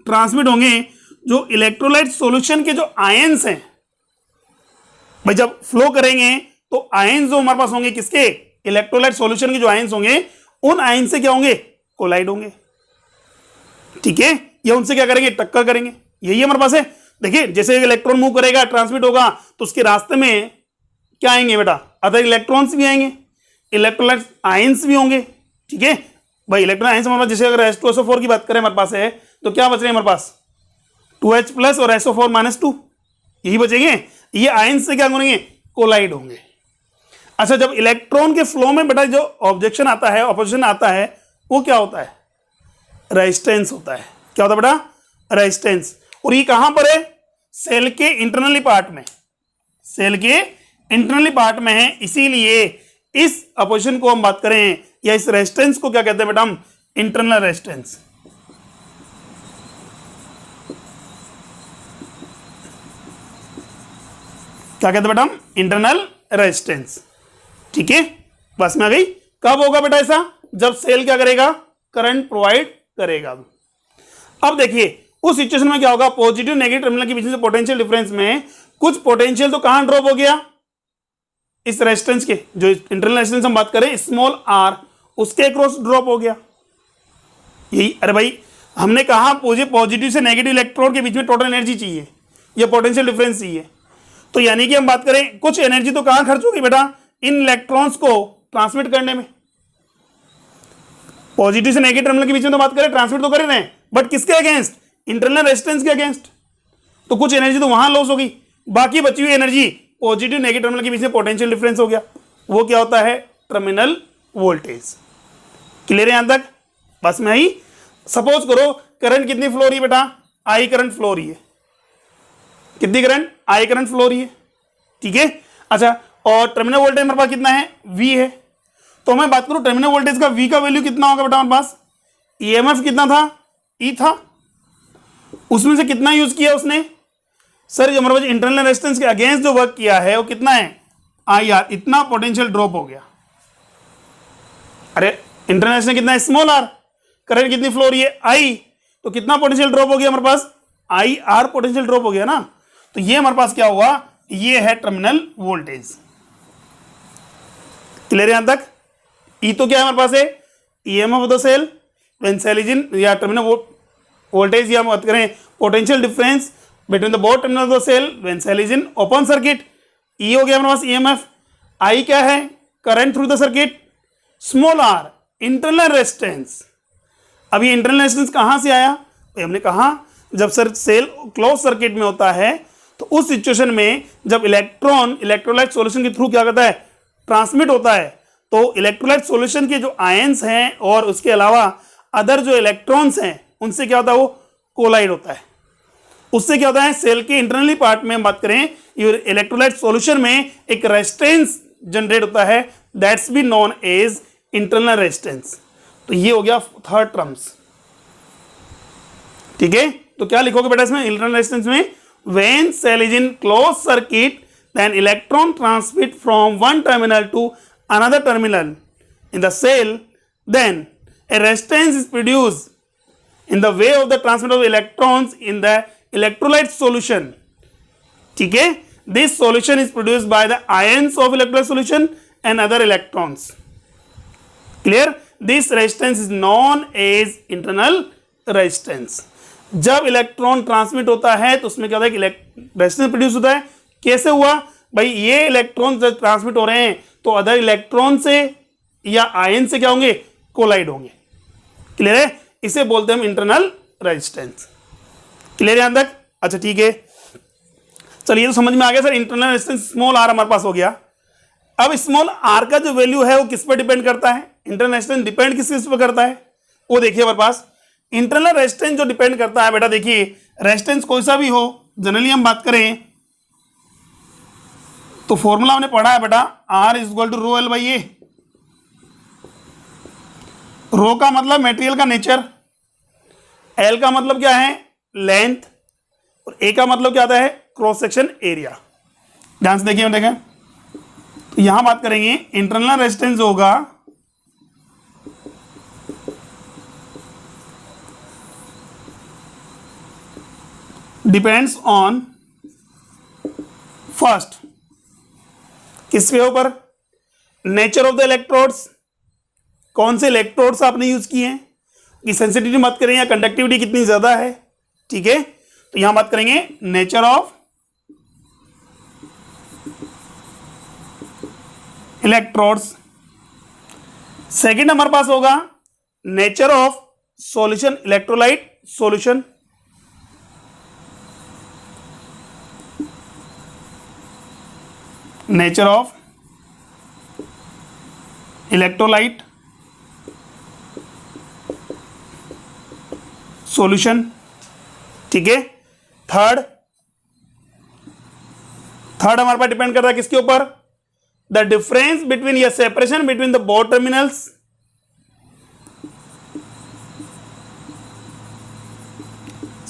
ट्रांसमिट होंगे, जो इलेक्ट्रोलाइट सॉल्यूशन के जो आयंस हैं भाई, जब फ्लो करेंगे तो आयंस जो हमारे पास होंगे किसके, इलेक्ट्रोलाइट सॉल्यूशन के जो आयंस होंगे, उन आयंस से क्या होंगे, कोलाइड होंगे। ठीक है, ये उनसे क्या करेंगे, टक्कर करेंगे। यही हमारे पास है। देखिए जैसे इलेक्ट्रॉन मूव करेगा, ट्रांसमिट होगा, तो उसके रास्ते में क्या आएंगे बेटा, अदर इलेक्ट्रॉन्स भी आएंगे, इलेक्ट्रोलाइट आयंस भी होंगे। ठीक है भाई, इलेक्ट्रॉन आयंस हमारे पास, जैसे अगर H2SO4 की बात करें हमारे पास है, तो क्या बच रहे हैं हमारे पास, 2H प्लस और SO4-2, यही बचेंगे। ये आयंस से क्या करेंगे, कोलाइड होंगे। अच्छा, जब इलेक्ट्रॉन के फ्लो में बेटा जो ऑब्जेक्शन आता है, ऑपोजिशन आता है, वो क्या होता है, रेजिस्टेंस होता है। क्या होता है बेटा, रेजिस्टेंस। और ये कहां पर है, सेल के इंटरनली पार्ट में, सेल के इंटरनली पार्ट में है। इसीलिए इस ऑपोजिशन को हम बात करें, या इस रेजिस्टेंस को क्या कहते हैं बेटा हम, इंटरनल रेजिस्टेंस। क्या कहते हैं बेटा हम, इंटरनल रेजिस्टेंस। ठीक है, बस में आ गई। कब होगा बेटा ऐसा, जब सेल क्या करेगा, करंट प्रोवाइड करेगा। अब देखिए उस सिचुएशन में क्या होगा, पॉजिटिव नेगेटिव टर्मिनल के बीच में पोटेंशियल डिफरेंस में कुछ पोटेंशियल तो कहां ड्रॉप हो गया, इस रेजिस्टेंस के, जो इंटरनल रेजिस्टेंस हम बात करें स्मॉल r, उसके अक्रॉस ड्रॉप हो गया। यही, अरे भाई हमने कहा मुझे पॉजिटिव से नेगेटिव इलेक्ट्रोड के बीच में टोटल एनर्जी चाहिए, या पोटेंशियल डिफरेंस चाहिए। तो यानी कि हम बात करें कुछ एनर्जी तो कहां खर्च होगी बेटा, इन इलेक्ट्रॉन्स को ट्रांसमिट करने में। पॉजिटिव से नेगेटिव टर्मिनल के बीच में तो बात करें, ट्रांसमिट तो कर रहे हैं, बट किसके अगेंस्ट, इंटरनल रेजिस्टेंस के अगेंस्ट। तो कुछ एनर्जी तो वहां लॉस होगी, बाकी बची हुई एनर्जी पॉजिटिव नेगेटिव टर्मिनल के बीच में पोटेंशियल डिफरेंस हो गया, वो क्या होता है, टर्मिनल वोल्टेज। क्लियर है यहां तक? बस में ही सपोज करो करंट कितनी फ्लो रही है बेटा, आई करंट फ्लो रही है। कितनी करंट? आई करंट फ्लो रही है, ठीक है। अच्छा, और टर्मिनल वोल्टेज हमारे पास कितना है? V है। तो मैं बात करूं टर्मिनल वोल्टेज का V का वैल्यू कितना होगा बेटा हमारे पास? EMF कितना था? E था। उसमें से कितना यूज किया उसने? सर जो हमारे पास इंटरनल रेजिस्टेंस के अगेंस्ट जो वर्क किया है वो कितना है? IR। इतना पोटेंशियल ड्रॉप हो गया। अरे इंटरनल रेजिस्टेंस कितना है? Small r। करंट कितनी फ्लो रही है? I। तो कितना पोटेंशियल ड्रॉप हो गया हमारे पास? IR पोटेंशियल ड्रॉप हो गया ना। तो ये हमारे पास क्या हुआ? ये है टर्मिनल वोल्टेज। क्लियर है यहां तक? E तो क्या है हमारे पास है? EMF of the cell when cell is in, या टर्मिनल वोल्टेज या बात करें potential difference between the both terminal of the cell when cell is in open circuit. E हो गया हमारे पास EMF। I क्या है? Current through the circuit. Small r internal resistance. अब ये इंटरनल रेजिस्टेंस कहां से आया? तो हमने कहा जब सर सेल क्लोज सर्किट में होता है तो उस सिचुएशन में जब इलेक्ट्रॉन इलेक्ट्रोलाइट सॉल्यूशन के थ्रू क्या करता है? ट्रांसमिट होता है। तो इलेक्ट्रोलाइट सॉल्यूशन के जो आयंस हैं और उसके अलावा अदर जो इलेक्ट्रॉन्स हैं उनसे क्या होता है? वो कोलाइड होता है। उससे क्या होता है? सेल के इंटरनली पार्ट में हम बात करें इलेक्ट्रोलाइट सॉल्यूशन में एक रेजिस्टेंस जनरेट होता है, that's be known as internal resistance. तो ये हो गया थर्ड टर्म्स, ठीक है। तो क्या लिखोगे बेटा इसमें इंटरनल रेजिस्टेंस में? When cell is in close circuit then electron transmit from one terminal to another terminal in the cell, then a resistance is produced in the way of the transfer of electrons in the electrolyte solution, ठीक है। this solution is produced by the ions of electrolyte solution and other electrons, clear। this resistance is known as internal resistance। जब इलेक्ट्रॉन ट्रांसमिट होता है तो उसमें क्या होता है कि रेजिस्टेंस प्रोड्यूस होता है। कैसे हुआ भाई? ये इलेक्ट्रॉन जब ट्रांसमिट हो रहे हैं तो अदर इलेक्ट्रॉन से या आयन से क्या होंगे? कोलाइड होंगे। क्लियर है? इसे बोलते हैं हम इंटरनल रेजिस्टेंस। क्लियर है यहां तक? अच्छा ठीक है, चलिए तो समझ में आ गया sir. Internal resistance small r हमारे पास हो गया। अब स्मॉल r का जो वैल्यू है वो किस पर डिपेंड करता है? इंटरनल रेजिस्टेंस डिपेंड किस पर करता है? वो देखिए हमारे पास इंटरनल रेजिस्टेंस जो डिपेंड करता है बेटा, देखिए रेजिस्टेंस कोई सा भी हो, जनरली हम बात करें तो फॉर्मूला हमने पढ़ा है बेटा, R is equal to rho L by A. Rho का मतलब मटेरियल का नेचर, एल का मतलब क्या है? लेंथ, और ए का मतलब क्या आता है? Cross section area. ध्यान से देखिए, देखें तो यहां बात करेंगे इंटरनल रेजिस्टेंस होगा डिपेंड्स ऑन फर्स्ट किसके ऊपर? नेचर ऑफ द इलेक्ट्रोड्स, कौन से इलेक्ट्रोड्स आपने यूज किए हैं, कि सेंसिटिविटी बात करें या कंडक्टिविटी कितनी ज्यादा है, ठीक है। तो यहां बात करेंगे नेचर ऑफ इलेक्ट्रोड्स। सेकंड हमारे पास होगा nature of solution, electrolyte solution. Nature of electrolyte solution, ठीक है। थर्ड हमारे पास डिपेंड कर रहा है किसके ऊपर? द डिफरेंस बिटवीन या separation between the both terminals,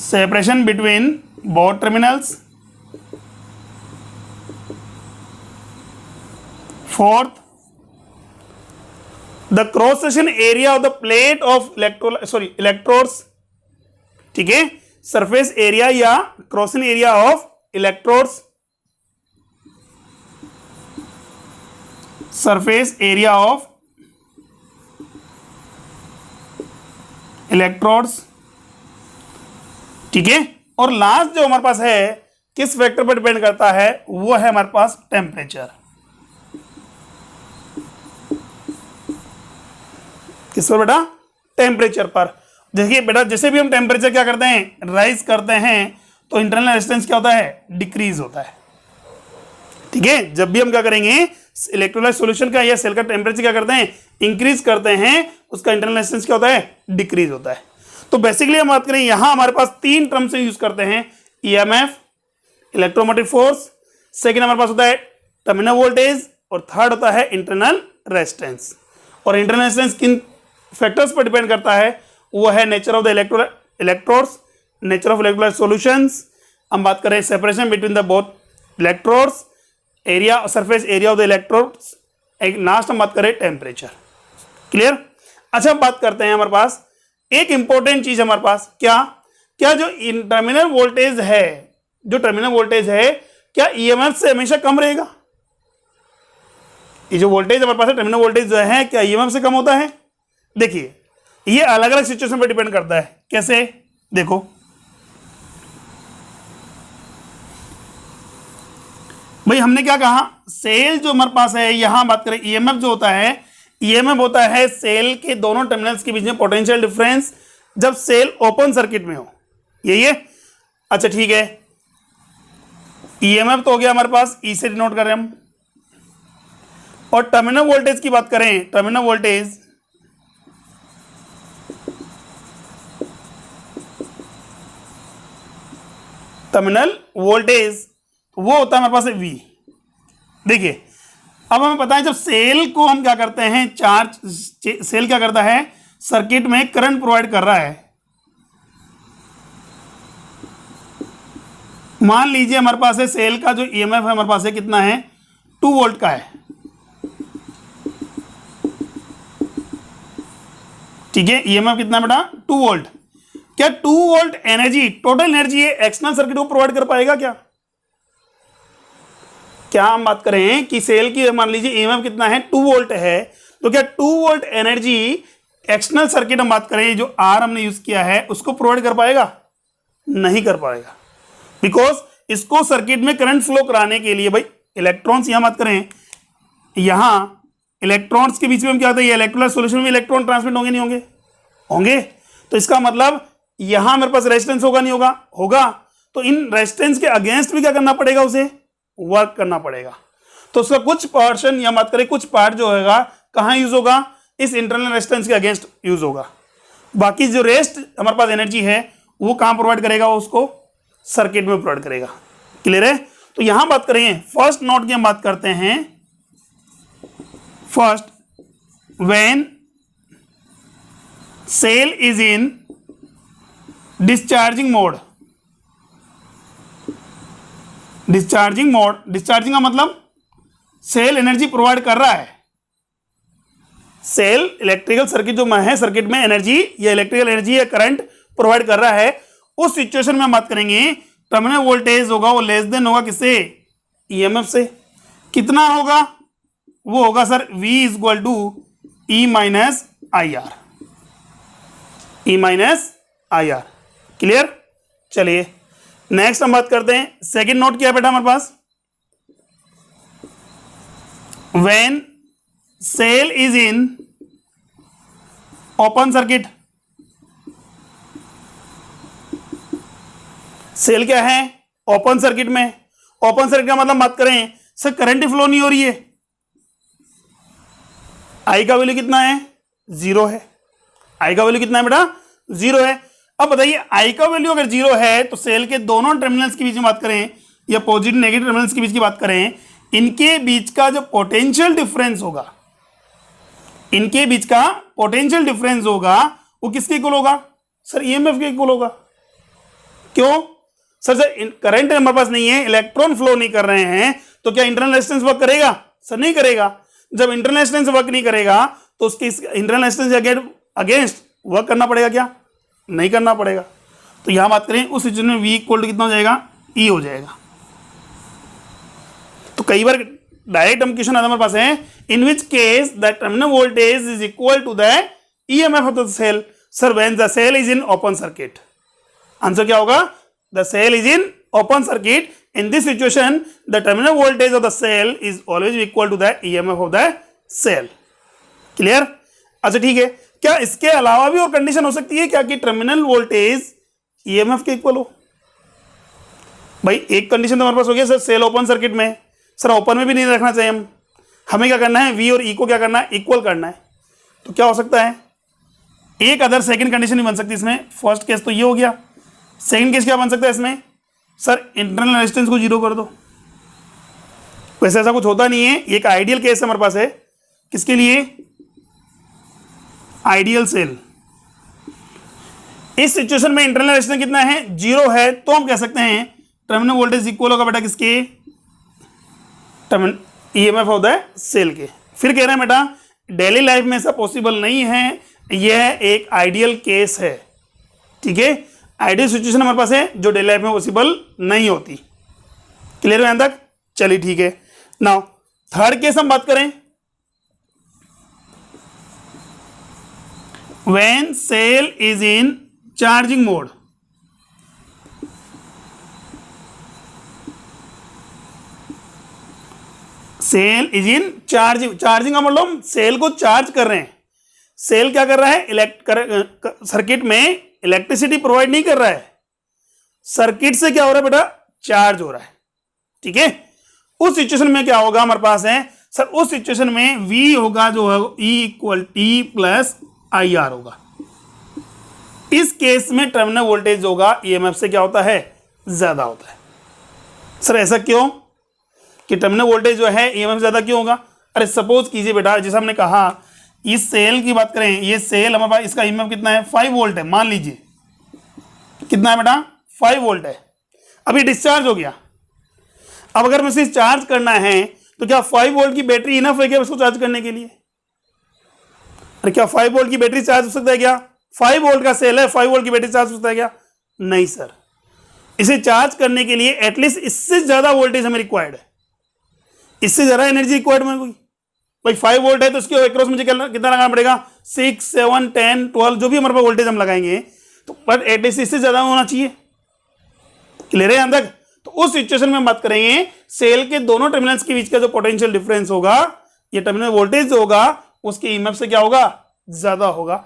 separation between both terminals. Fourth, the cross section area of the plate of electrodes, ठीक है। सरफेस एरिया या crossing area of electrodes, surface area of electrodes, ठीक है। और लास्ट जो हमारे पास है किस फैक्टर पर डिपेंड करता है? वो है हमारे पास टेम्परेचर। किस पर बेटा? टेम्परेचर पर। देखिए बेटा, जैसे भी हम टेम्परेचर क्या करते हैं? राइज करते हैं तो इंटरनल रेजिस्टेंस क्या होता है? डिक्रीज होता है, ठीक है। जब भी हम क्या करेंगे इलेक्ट्रोलाइट सॉल्यूशन का या सेल का टेम्परेचर क्या करते हैं, इंक्रीज करते हैं, उसका इंटरनल रेजिस्टेंस क्या होता है, डिक्रीज होता है। तो बेसिकली हम बात करें यहां हमारे पास तीन टर्म से यूज करते हैं, ईएमएफ, इलेक्ट्रोमोटिव फोर्स, सेकेंड हमारे पास होता है टर्मिनल वोल्टेज, और थर्ड होता है इंटरनल रेजिस्टेंस। और इंटरनल रेजिस्टेंस किन फैक्टर्स पर डिपेंड करता है, वो है nature of the electrodes, nature of electrolyte solutions, हम बात करें separation between the both electrodes, area surface area of the electrodes, एक लास्ट हम बात करें टेम्परेचर। क्लियर। अच्छा हम बात करते हैं हमारे पास एक इंपॉर्टेंट चीज हमारे पास, क्या जो टर्मिनल वोल्टेज है, जो टर्मिनल वोल्टेज है क्या ईएमएफ से हमेशा कम रहेगा? ये जो वोल्टेज हमारे पास है टर्मिनल वोल्टेज जो है क्या ईएमएफ से कम होता है? देखिए ये अलग अलग सिचुएशन पर डिपेंड करता है। कैसे? देखो भाई हमने क्या कहा, सेल जो हमारे पास है, यहां बात करें ईएमएफ जो होता है, ईएमएफ होता है सेल के दोनों टर्मिनल्स के बीच में पोटेंशियल डिफरेंस जब सेल ओपन सर्किट में हो, यही है। अच्छा ठीक है, ईएमएफ तो हो गया हमारे पास, ई से डिनोट कर रहे हैं हम। और टर्मिनल वोल्टेज की बात करें, टर्मिनल वोल्टेज वो होता है हमारे पास वी। देखिए अब हमें पता है जब सेल को हम क्या करते हैं, चार्ज सेल क्या करता है, सर्किट में करंट प्रोवाइड कर रहा है। मान लीजिए हमारे पास है सेल का जो ईएमएफ है हमारे पास है कितना है, 2 वोल्ट का है। ठीक है, ईएमएफ कितना है बेटा, 2 वोल्ट। क्या 2 वोल्ट एनर्जी, टोटल एनर्जी है एक्सटर्नल सर्किट को प्रोवाइड कर पाएगा क्या? क्या हम बात करें कि सेल की मान लीजिए ईएमएफ कितना है, 2 वोल्ट है, तो क्या 2 वोल्ट एनर्जी एक्सटर्नल सर्किट हम बात करें जो आर हमने यूज किया है उसको प्रोवाइड कर पाएगा? नहीं कर पाएगा, बिकॉज इसको सर्किट में करंट फ्लो कराने के लिए भाई इलेक्ट्रॉन्स, यहां बात करें यहां इलेक्ट्रॉन्स के बीच में हम क्या होता है, ये इलेक्ट्रोलाइट सॉल्यूशन में इलेक्ट्रॉन ट्रांसमिट होंगे नहीं होंगे? होंगे। तो इसका मतलब यहां मेरे पास रेजिस्टेंस होगा नहीं होगा? होगा। तो इन रेजिस्टेंस के अगेंस्ट भी क्या करना पड़ेगा, उसे वर्क करना पड़ेगा। तो उसका कुछ पोर्शन या बात करें कुछ पार्ट जो होगा कहां यूज होगा, इस इंटरनल रेजिस्टेंस के अगेंस्ट यूज होगा। बाकी जो रेस्ट हमारे पास एनर्जी है वो कहां प्रोवाइड करेगा, उसको सर्किट में प्रोवाइड करेगा। क्लियर है? तो यहां बात करेंगे फर्स्ट नोट की हम बात करते हैं, first when cell is in discharging mode. Discharging का मतलब सेल एनर्जी प्रोवाइड कर रहा है। सेल इलेक्ट्रिकल सर्किट जो है, सर्किट में एनर्जी या इलेक्ट्रिकल एनर्जी या करंट प्रोवाइड कर रहा है। उस सिचुएशन में हम बात करेंगे टर्मिनल वोल्टेज होगा वो लेस देन होगा किससे, ईएमएफ से। कितना होगा? वो होगा sir V is equal to E minus I R, E minus I R. Clear? चलिए नेक्स्ट हम बात करते हैं, सेकेंड नोट क्या है बेटा हमारे पास, when cell is in open circuit. Cell क्या है, ओपन सर्किट में। ओपन सर्किट का मतलब बात करें सर करंट फ्लो नहीं हो रही है, आई का वैल्यू कितना है, 0 है। आई का वैल्यू कितना है बेटा, 0 है। अब बताइए आई का वैल्यू अगर 0 है तो सेल के दोनों टर्मिनल्स के बीच में बात करें या पॉजिटिव नेगेटिव टर्मिनल्स के बीच की बात करें, इनके बीच का जो पोटेंशियल डिफरेंस होगा, इनके बीच का पोटेंशियल डिफरेंस होगा वो किसके इक्वल होगा सर, ईएमएफ के इक्वल होगा। क्यों सर? करंट हमारे पास नहीं है, इलेक्ट्रॉन फ्लो नहीं कर रहे हैं, तो क्या इंटरनल रेजिस्टेंस वर्क करेगा सर? नहीं करेगा। जब इंटरनल रेजिस्टेंस वर्क नहीं करेगा तो उसके इंटरनल रेजिस्टेंस अगेंस्ट वर्क करना पड़ेगा क्या? नहीं करना पड़ेगा। तो यहां बात करें उस सिचुएशन में V इक्वल टू कितना हो जाएगा, E हो जाएगा। तो कई बार डायरेक्ट हम क्वेश्चन आता हमारे पास है, in which case the terminal voltage is equal to the EMF of the cell. Sir when the cell is in open circuit. Answer क्या होगा, the cell is in open circuit. In this situation the terminal voltage of the cell is always equal to the EMF of the cell. Clear? अच्छा ठीक है, क्या इसके अलावा भी और कंडीशन हो सकती है क्या कि टर्मिनल वोल्टेज ईएमएफ के इक्वल हो? भाई एक कंडीशन तो हमारे पास हो गया सर सेल ओपन सर्किट में, सर ओपन में भी नहीं रखना चाहिए हम, हमें क्या करना है, वी और ई को क्या करना है, इक्वल करना है। तो क्या हो सकता है, एक अदर सेकंड कंडीशन भी बन सकती है इसमें। फर्स्ट केस तो ये हो गया, सेकंड केस क्या बन सकता है इसमें, सर इंटरनल रेजिस्टेंस को जीरो कर दो। वैसे ऐसा कुछ होता नहीं है, एक आइडियल केस हमारे पास है, किसके लिए, आइडियल सेल। इस सिचुएशन में इंटरनल रेजिस्टेंस कितना है, जीरो है, तो हम कह सकते हैं टर्मिनल वोल्टेज इक्वल होगा बेटा किसके, टर्मिनल ईएमएफ होता है सेल के। फिर कह रहे हैं बेटा डेली लाइफ में ऐसा पॉसिबल नहीं है, यह एक आइडियल केस है, ठीक है। आइडियल सिचुएशन हमारे पास है जो डेली लाइफ में पॉसिबल नहीं होती। क्लियर है यहां तक, चलिए ठीक है। नाउ थर्ड केस हम बात करें, when cell is in charging mode. Cell is in charging, charging का मतलब हम सेल को चार्ज कर रहे हैं। सेल क्या कर रहा है, सर्किट में इलेक्ट्रिसिटी प्रोवाइड नहीं कर रहा है, सर्किट से क्या हो रहा है बेटा, चार्ज हो रहा है, ठीक है। उस सिचुएशन में क्या होगा हमारे पास है, सर उस सिचुएशन में V होगा जो है E equal T plus I R होगा। इस केस में टर्मिनल वोल्टेज होगा ईएमएफ से क्या होता है, ज्यादा होता है। सर ऐसा क्यों कि टर्मिनल वोल्टेज जो है ईएमएफ ज्यादा क्यों होगा, अरे सपोज कीजिए बेटा, जैसे हमने कहा इस सेल की बात करें, ये सेल हमारे पास इसका ईएमएफ कितना है, 5 वोल्ट है, मान लीजिए कितना है बेटा, 5 वोल्ट है। अभी डिस्चार्ज हो गया, अब अगर मुझे चार्ज करना है तो क्या 5 वोल्ट की बैटरी इनफ है क्या उसको चार्ज करने के लिए, अरे क्या 5 वोल्ट की बैटरी चार्ज हो सकता है क्या, 5 वोल्ट का सेल है, 5 वोल्ट की बैटरी चार्ज हो सकता है क्या, नहीं सर। इसे चार्ज करने के लिए एटलीस्ट इससे ज्यादा वोल्टेज हमें रिक्वायर्ड है, इससे ज्यादा एनर्जी रिक्वायर्ड में कोई, भाई 5 वोल्ट है तो इसके अक्रॉस मुझे कितना लगाना पड़ेगा, 6, 7, 10, 12 जो भी हमारे पास वोल्टेज हम लगाएंगे, तो बट एटलीस्ट इससे ज्यादा होना चाहिए। क्लियर है यहां तक। तो उस सिचुएशन में हम बात करेंगे सेल के दोनों टर्मिनल्स के बीच का जो पोटेंशियल डिफरेंस होगा, ये टर्मिनल वोल्टेज जो होगा उसके ईएमएफ से क्या होगा, ज्यादा होगा।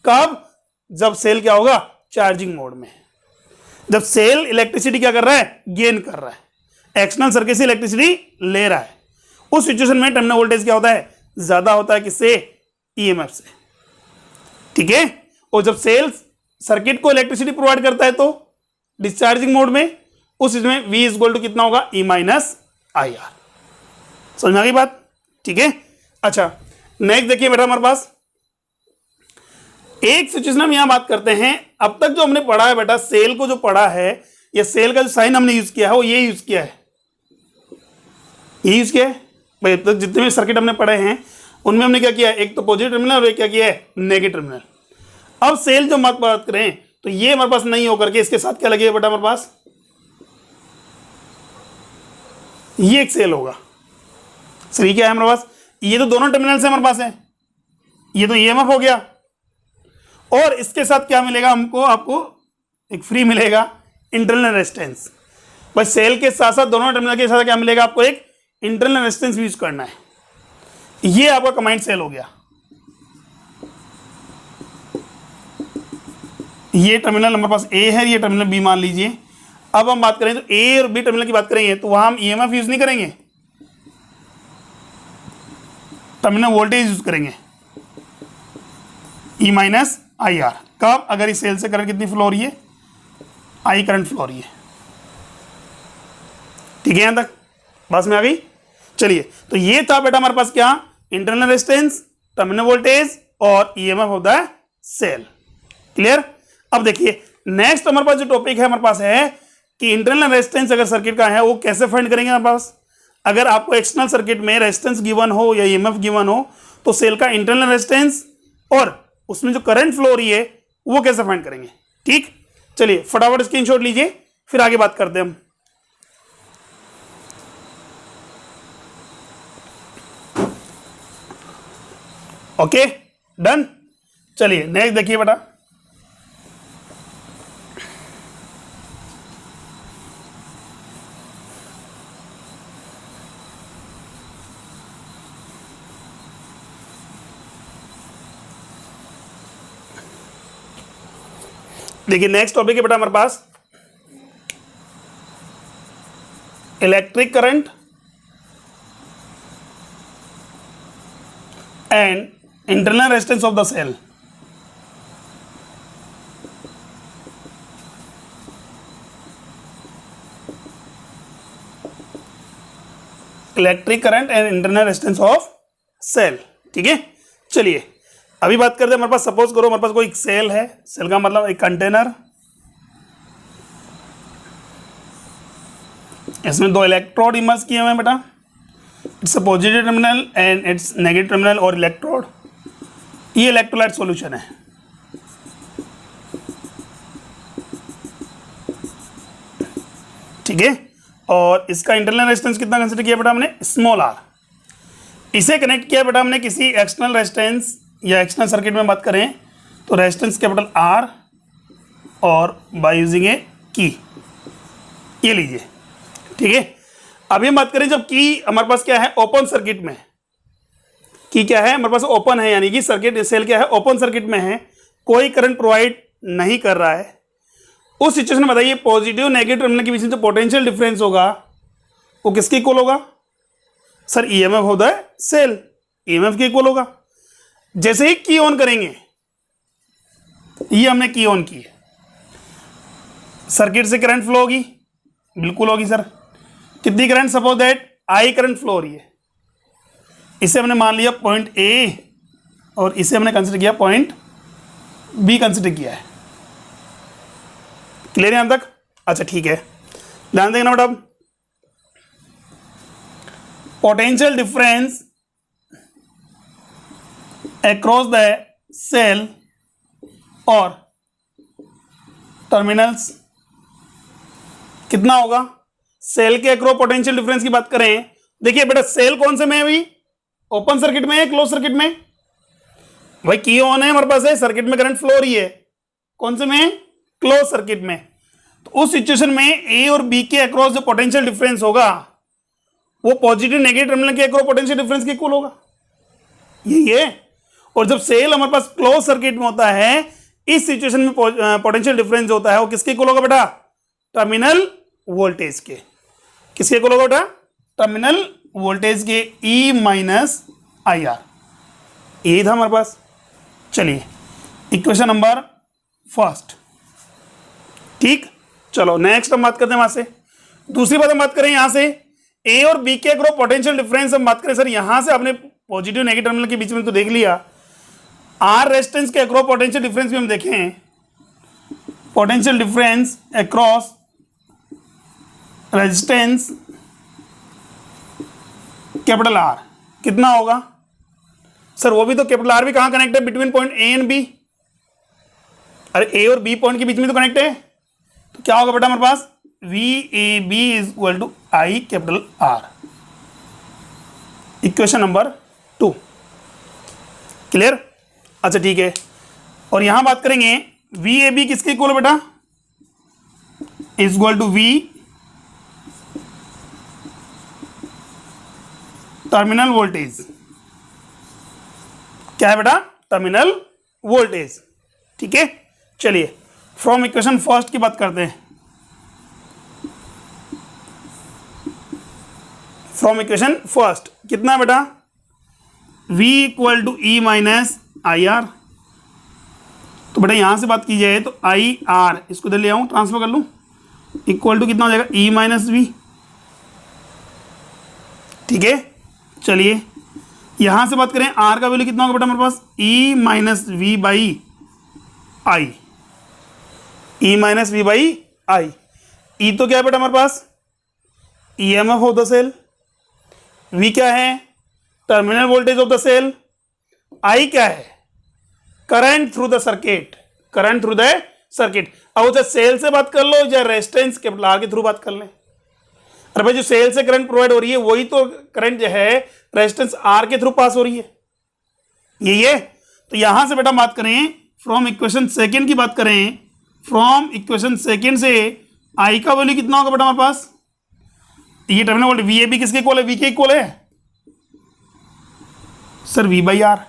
कब, जब सेल क्या होगा, चार्जिंग मोड में, जब सेल इलेक्ट्रिसिटी क्या कर रहा है, गेन कर रहा है, एक्सटर्नल सर्किट से इलेक्ट्रिसिटी ले रहा है, उस सिचुएशन में टर्मिनल वोल्टेज क्या होता है, ज्यादा होता है किससे, ईएमएफ से, ठीक है। और जब सेल सर्किट को इलेक्ट्रिसिटी प्रोवाइड करता है तो डिस्चार्जिंग मोड में, उस इसमें V इक्वल टू कितना होगा, E माइनस आई आर। समझ में आ गई बात, ठीक है। अच्छा नेक्स्ट देखिए बेटा, हमारे पास एक सिचुएशन हम यहां बात करते हैं। अब तक जो हमने पढ़ा है बेटा, सेल को जो पढ़ा है, या सेल का जो साइन हमने यूज किया है वो ये यूज किया है, ये यूज किया है भाई। अब तक जितने भी सर्किट हमने पढ़े हैं उनमें हमने क्या किया है, एक तो पॉजिटिव टर्मिनल और एक क्या किया है, नेगेटिव टर्मिनल। अब सेल जो बात करें तो ये हमारे पास नहीं होकर के इसके साथ क्या लगेगा बेटा, हमारे पास ये एक सेल होगा। सही क्या है हमारे पास, ये तो दोनों टर्मिनल से हमारे पास है, ये तो ईएमएफ हो गया, और इसके साथ क्या मिलेगा हमको, आपको एक फ्री मिलेगा इंटरनल रेजिस्टेंस। बस सेल के साथ साथ दोनों टर्मिनल के साथ क्या मिलेगा, आपको एक इंटरनल रेजिस्टेंस यूज करना है। ये आपका कंबाइंड सेल हो गया। ये टर्मिनल हमारे पास ए है, ये टर्मिनल बी मान लीजिए। अब हम बात करें तो ए और बी टर्मिनल की बात करेंगे तो वहां हम ईएमएफ यूज नहीं करेंगे, टर्मिनल वोल्टेज यूज करेंगे, ई माइनस आई आर। कब, अगर इस सेल से करंट कितनी फ्लो हो रही है, आई करंट फ्लो हो रही है, ठीक है। यहां तक बस में आ गई। चलिए, तो ये था बेटा हमारे पास क्या, इंटरनल रेजिस्टेंस, टर्मिनल वोल्टेज और ईएमएफ होता है सेल। क्लियर। अब देखिए नेक्स्ट हमारे पास जो टॉपिक है हमारे पास है कि इंटरनल रेजिस्टेंस अगर सर्किट का है वो कैसे फाइंड करेंगे हमारे पास। अगर आपको एक्सटर्नल सर्किट में रेजिस्टेंस गिवन हो या ईएमएफ गिवन हो तो सेल का इंटरनल रेजिस्टेंस और उसमें जो करंट फ्लो हो रही है वो कैसे फाइंड करेंगे। ठीक, चलिए फटाफट स्क्रीनशॉट लीजिए, फिर आगे बात करते हैं हम। Okay done. चलिए नेक्स्ट देखिए बेटा, देखिए नेक्स्ट टॉपिक है बेटा हमारे पास electric current and internal resistance of the cell. Electric current and internal resistance of cell. ठीक है, चलिए अभी बात करते हैं। हमारे पास सपोज करो हमारे पास कोई सेल है, सेल का मतलब एक कंटेनर, इसमें दो इलेक्ट्रोड इमर्ज किए हुए हैं बेटा, it's a positive terminal and it's negative terminal और इलेक्ट्रोड, ये इलेक्ट्रोलाइट सॉल्यूशन है। ठीक है, और इसका इंटरनल रेजिस्टेंस कितना कंसिडर किया बेटा हमने, स्मॉल आर। इसे कनेक्ट किया बेटा हमने किसी एक्सटर्नल रेजिस्टेंस या एक्सटर्नल सर्किट में बात करें तो रेजिस्टेंस कैपिटल आर और बाय यूजिंग ए की, ये लीजिए। ठीक है, अभी हम बात करें जब की हमारे पास क्या है, ओपन सर्किट में, की क्या है हमारे पास ओपन है, यानी कि सर्किट सेल क्या है, ओपन सर्किट में है, कोई करंट प्रोवाइड नहीं कर रहा है। उस सिचुएशन में बताइए पॉजिटिव नेगेटिव टर्मिनल के बीच में जो पोटेंशियल डिफरेंस होगा वो किसके इक्वल होगा, सर ईएमएफ होता है सेल, ईएमएफ के इक्वल होगा। जैसे ही की ऑन करेंगे, ये हमने की ऑन की है, सर्किट से करंट फ्लो होगी, बिल्कुल होगी सर। कितनी current, suppose that I current flow हो रही है, इसे हमने मान लिया पॉइंट ए और इसे हमने कंसिडर किया पॉइंट बी कंसिडर किया है। क्लियर है यहां तक? अच्छा ठीक है, ध्यान देना बेटा, potential difference across the cell और टर्मिनल्स कितना होगा। सेल के अक्रॉस पोटेंशियल डिफरेंस की बात करें, देखिए बेटा सेल कौन से में है अभी, ओपन सर्किट में है, क्लोज सर्किट में, भाई की ऑन है हमारे पास है, सर्किट में करंट फ्लो हो रही है, कौन से में, क्लोज सर्किट में। तो उस सिचुएशन में ए और बी के अक्रॉस जो पोटेंशियल डिफरेंस होगा वो पॉजिटिव नेगेटिव टर्मिनल के अक्रॉस पोटेंशियल डिफरेंस के इक्वल होगा, ये। और जब सेल हमारे पास क्लोज सर्किट में होता है, इस सिचुएशन में पोटेंशियल डिफरेंस जो होता है वो किसके इक्वल होगा बेटा, टर्मिनल वोल्टेज के। किसके इक्वल होगा बेटा, टर्मिनल वोल्टेज के, ई माइनस आई आर, ये था हमारे पास। चलिए इक्वेशन नंबर फर्स्ट, ठीक। चलो नेक्स्ट हम बात करते हैं वहां से, दूसरी बात हम बात करें यहां से ए और बी के अक्रॉस पोटेंशियल डिफरेंस हम बात करें। सर यहां से आपने पॉजिटिव नेगेटिव टर्मिनल के बीच में तो देख लिया, आर रेजिस्टेंस के अक्रॉस पोटेंशियल डिफरेंस भी हम देखें, potential difference across resistance capital are कितना होगा। सर वो भी तो कैपिटल आर भी कहां कनेक्ट है, between point A and B, अरे ए और बी पॉइंट के बीच में तो कनेक्ट है, तो क्या होगा बेटा हमारे पास, V A B is equal to I capital R. Equation number 2, clear. अच्छा ठीक है, और यहां बात करेंगे वी ए बी किसके इक्वल है बेटा, is equal to V terminal voltage, क्या है बेटा, टर्मिनल वोल्टेज। ठीक है, चलिए फ्रॉम इक्वेशन फर्स्ट की बात करते हैं। फ्रॉम इक्वेशन फर्स्ट कितना बेटा, v equal to E minus I R. तो बेटा यहां से बात की जाए तो आई आर, इसको इधर ले आऊं, ट्रांसफर कर लूं, इक्वल टू कितना हो जाएगा, ई माइनस वी। ठीक है, चलिए यहां से बात करें आर का वैल्यू कितना होगा बेटा हमारे पास, E minus V by I, E minus V by I. E तो क्या है बेटा हमारे पास, EMF of the cell, V क्या है, terminal voltage of the cell, I क्या है, current through the circuit, current through the circuit. अब चाहे सेल से बात कर लो या रेजिस्टेंस कैपिटल आर के थ्रू बात कर लें, अरे भाई जो सेल से करंट प्रोवाइड हो रही है वही तो करंट जो है रेजिस्टेंस आर के थ्रू पास हो रही है, यही है। तो यहां से बेटा बात करें फ्रॉम इक्वेशन सेकेंड की बात करें, फ्रॉम इक्वेशन सेकेंड से आई का वैल्यू कितना होगा बेटा हमारे पास, ये terminal voltage V A B किसके इक्वल है, वी के इक्वल है सर, वी बाई आर।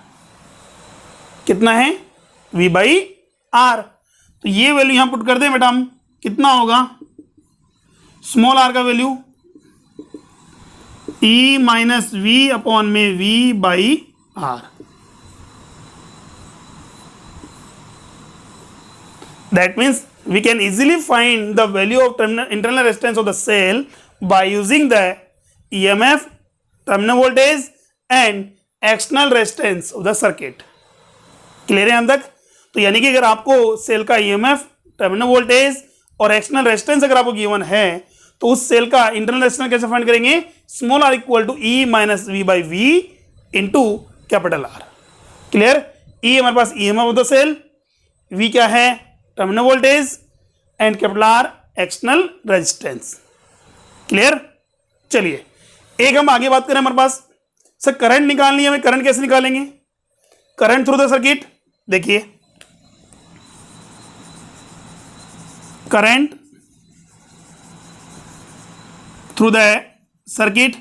कितना है, वी बाई आर। तो ये वैल्यू यहां पुट कर दें बेटा हम, कितना होगा, स्मॉल आर का value E minus V upon में V by R. That means we can easily find the value of internal resistance of the cell by using the EMF, terminal voltage and external resistance of the circuit. Clear है यहाँ तक? तो यानी कि अगर आपको सेल का EMF, टर्मिनल वोल्टेज और एक्सटर्नल रेजिस्टेंस अगर आपको गिवन है तो उस सेल का इंटरनल रेजिस्टेंस कैसे फाइंड करेंगे? Small r equal to E minus V by V into capital R. Clear? E हमारे पास EMF of the cell, V क्या है? Terminal voltage and capital R external resistance. Clear? चलिए एक हम आगे बात करें. हमारे पास सर करंट निकालनी है, हमें करंट कैसे निकालेंगे? Current through the circuit. देखिए करंट थ्रू द सर्किट,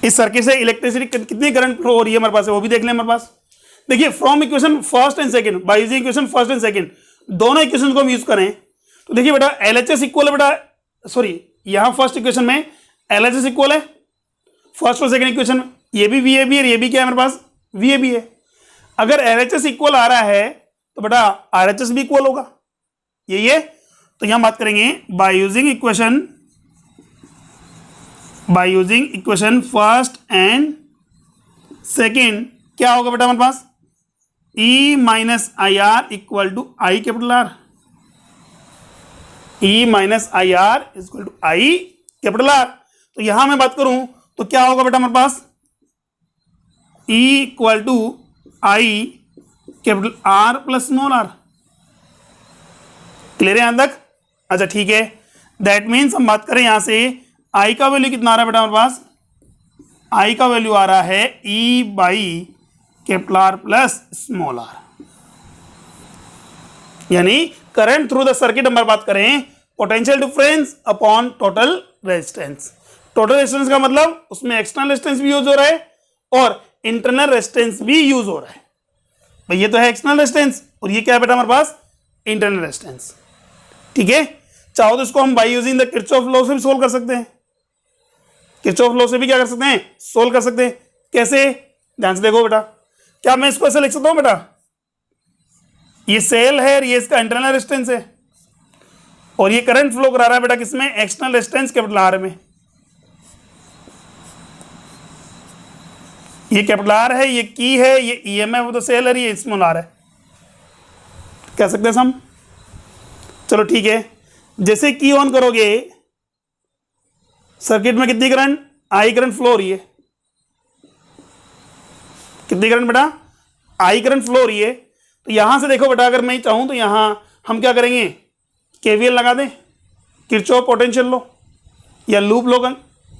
इस सर्किट से इलेक्ट्रिसिटी कितनी करंट फ्लो हो रही है हमारे पास है वो भी देख लें हमारे पास. देखिए from equation first and second, bye using equation first and second, दोनों इक्वेशन को हम यूज करें तो देखिए बेटा LHS इक्वल है बेटा, सॉरी यहां फर्स्ट इक्वेशन में LHS इक्वल है फर्स्ट और सेकंड इक्वेशन में, ये भी VAB है, ये भी क्या है हमारे पास? VAB है. अगर LHS इक्वल आ रहा है तो बेटा RHS भी इक्वल होगा, यही है. तो यहां बात करेंगे by using equation first and second, क्या होगा बेटा हमारे पास? E minus I R equal to I capital R. E minus I R equal to I capital R. तो यहां मैं बात करूं तो क्या होगा बेटा हमारे पास? E equal to I capital R plus small R. Clear है यहां तक? अच्छा ठीक है. दैट मीन्स हम बात करें यहां से I का वैल्यू कितना आ रहा है बेटा हमारे पास? I का वैल्यू आ रहा है E by capital R plus small R. यानी करंट थ्रू द सर्किट हम बात करें potential difference upon total resistance. Total resistance का मतलब उसमें एक्सटर्नल रेजिस्टेंस भी यूज हो रहा है और इंटरनल रेजिस्टेंस भी यूज हो रहा है. भाई ये तो है एक्सटर्नल रेजिस्टेंस और ये क्या है बेटा हमारे पास? Internal resistance. ठीक है. चाहो तो इसको हम by using the Kirchhoff law से भी सोल्व कर सकते हैं. किरचॉफ लॉ से भी क्या कर सकते हैं? सोल्व कर सकते हैं. कैसे? ध्यान से देखो बेटा. क्या मैं इसको ऐसे लिख सकता हूं बेटा? ये सेल है, ये इसका इंटरनल रेजिस्टेंस है और ये करंट फ्लो करा रहा है बेटा किसमें? एक्सटर्नल रेजिस्टेंस कैपिटल आर में. ये कैपिटल आर है, ये की है, ये EMF ऑफ द सेल है, ये स्मॉल आर है. कह सकते हैं हम. चलो ठीक है. जैसे की ऑन करोगे सर्किट में कितनी करंट? आई करंट फ्लो हो रही है. कितनी करंट बेटा? आई करंट फ्लो हो रही है. तो यहां से देखो बेटा अगर मैं चाहूं तो यहां हम क्या करेंगे? KVL लगा दें, किरचॉफ पोटेंशियल लो या लूप लो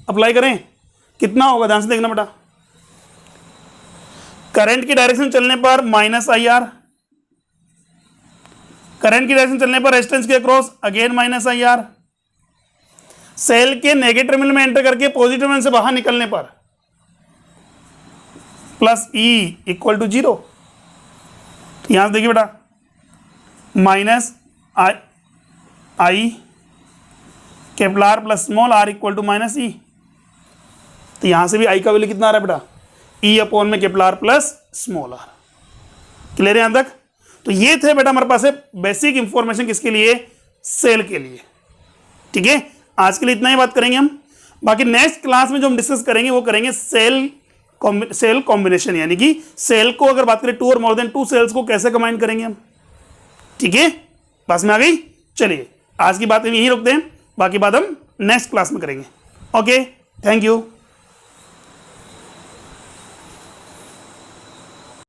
अप्लाई करें. कितना होगा? ध्यान से देखना बेटा. करंट की डायरेक्शन चलने पर माइनस आई आर, करंट की डायरेक्शन चलने पर रेजिस्टेंस के across again minus I R, cell के नेगेटिव टर्मिनल में एंटर करके पॉजिटिव टर्मिनल से बाहर निकलने पर प्लस E इक्वल टू 0. यहां से देखिए बेटा minus I capital R plus small R equal to minus E. तो यहां से भी I का वैल्यू कितना आ रहा है बेटा? E अपॉन में capital R plus small R. Clear है यहां तक? तो ये थे बेटा हमारे पास है बेसिक इंफॉर्मेशन किसके लिए? सेल के लिए. ठीक है. आज के लिए इतना ही बात करेंगे हम. बाकी नेक्स्ट क्लास में जो हम डिस्कस करेंगे वो करेंगे सेल कॉम्बिनेशन, यानी कि सेल को अगर बात करें 2 और मोर देन 2 सेल्स को कैसे कंबाइन करेंगे हम. ठीक है. पास में आ गई. चलिए आज की बात यहीं रोकते हैं, बाकी बात हम नेक्स्ट क्लास में करेंगे. Okay, thank you.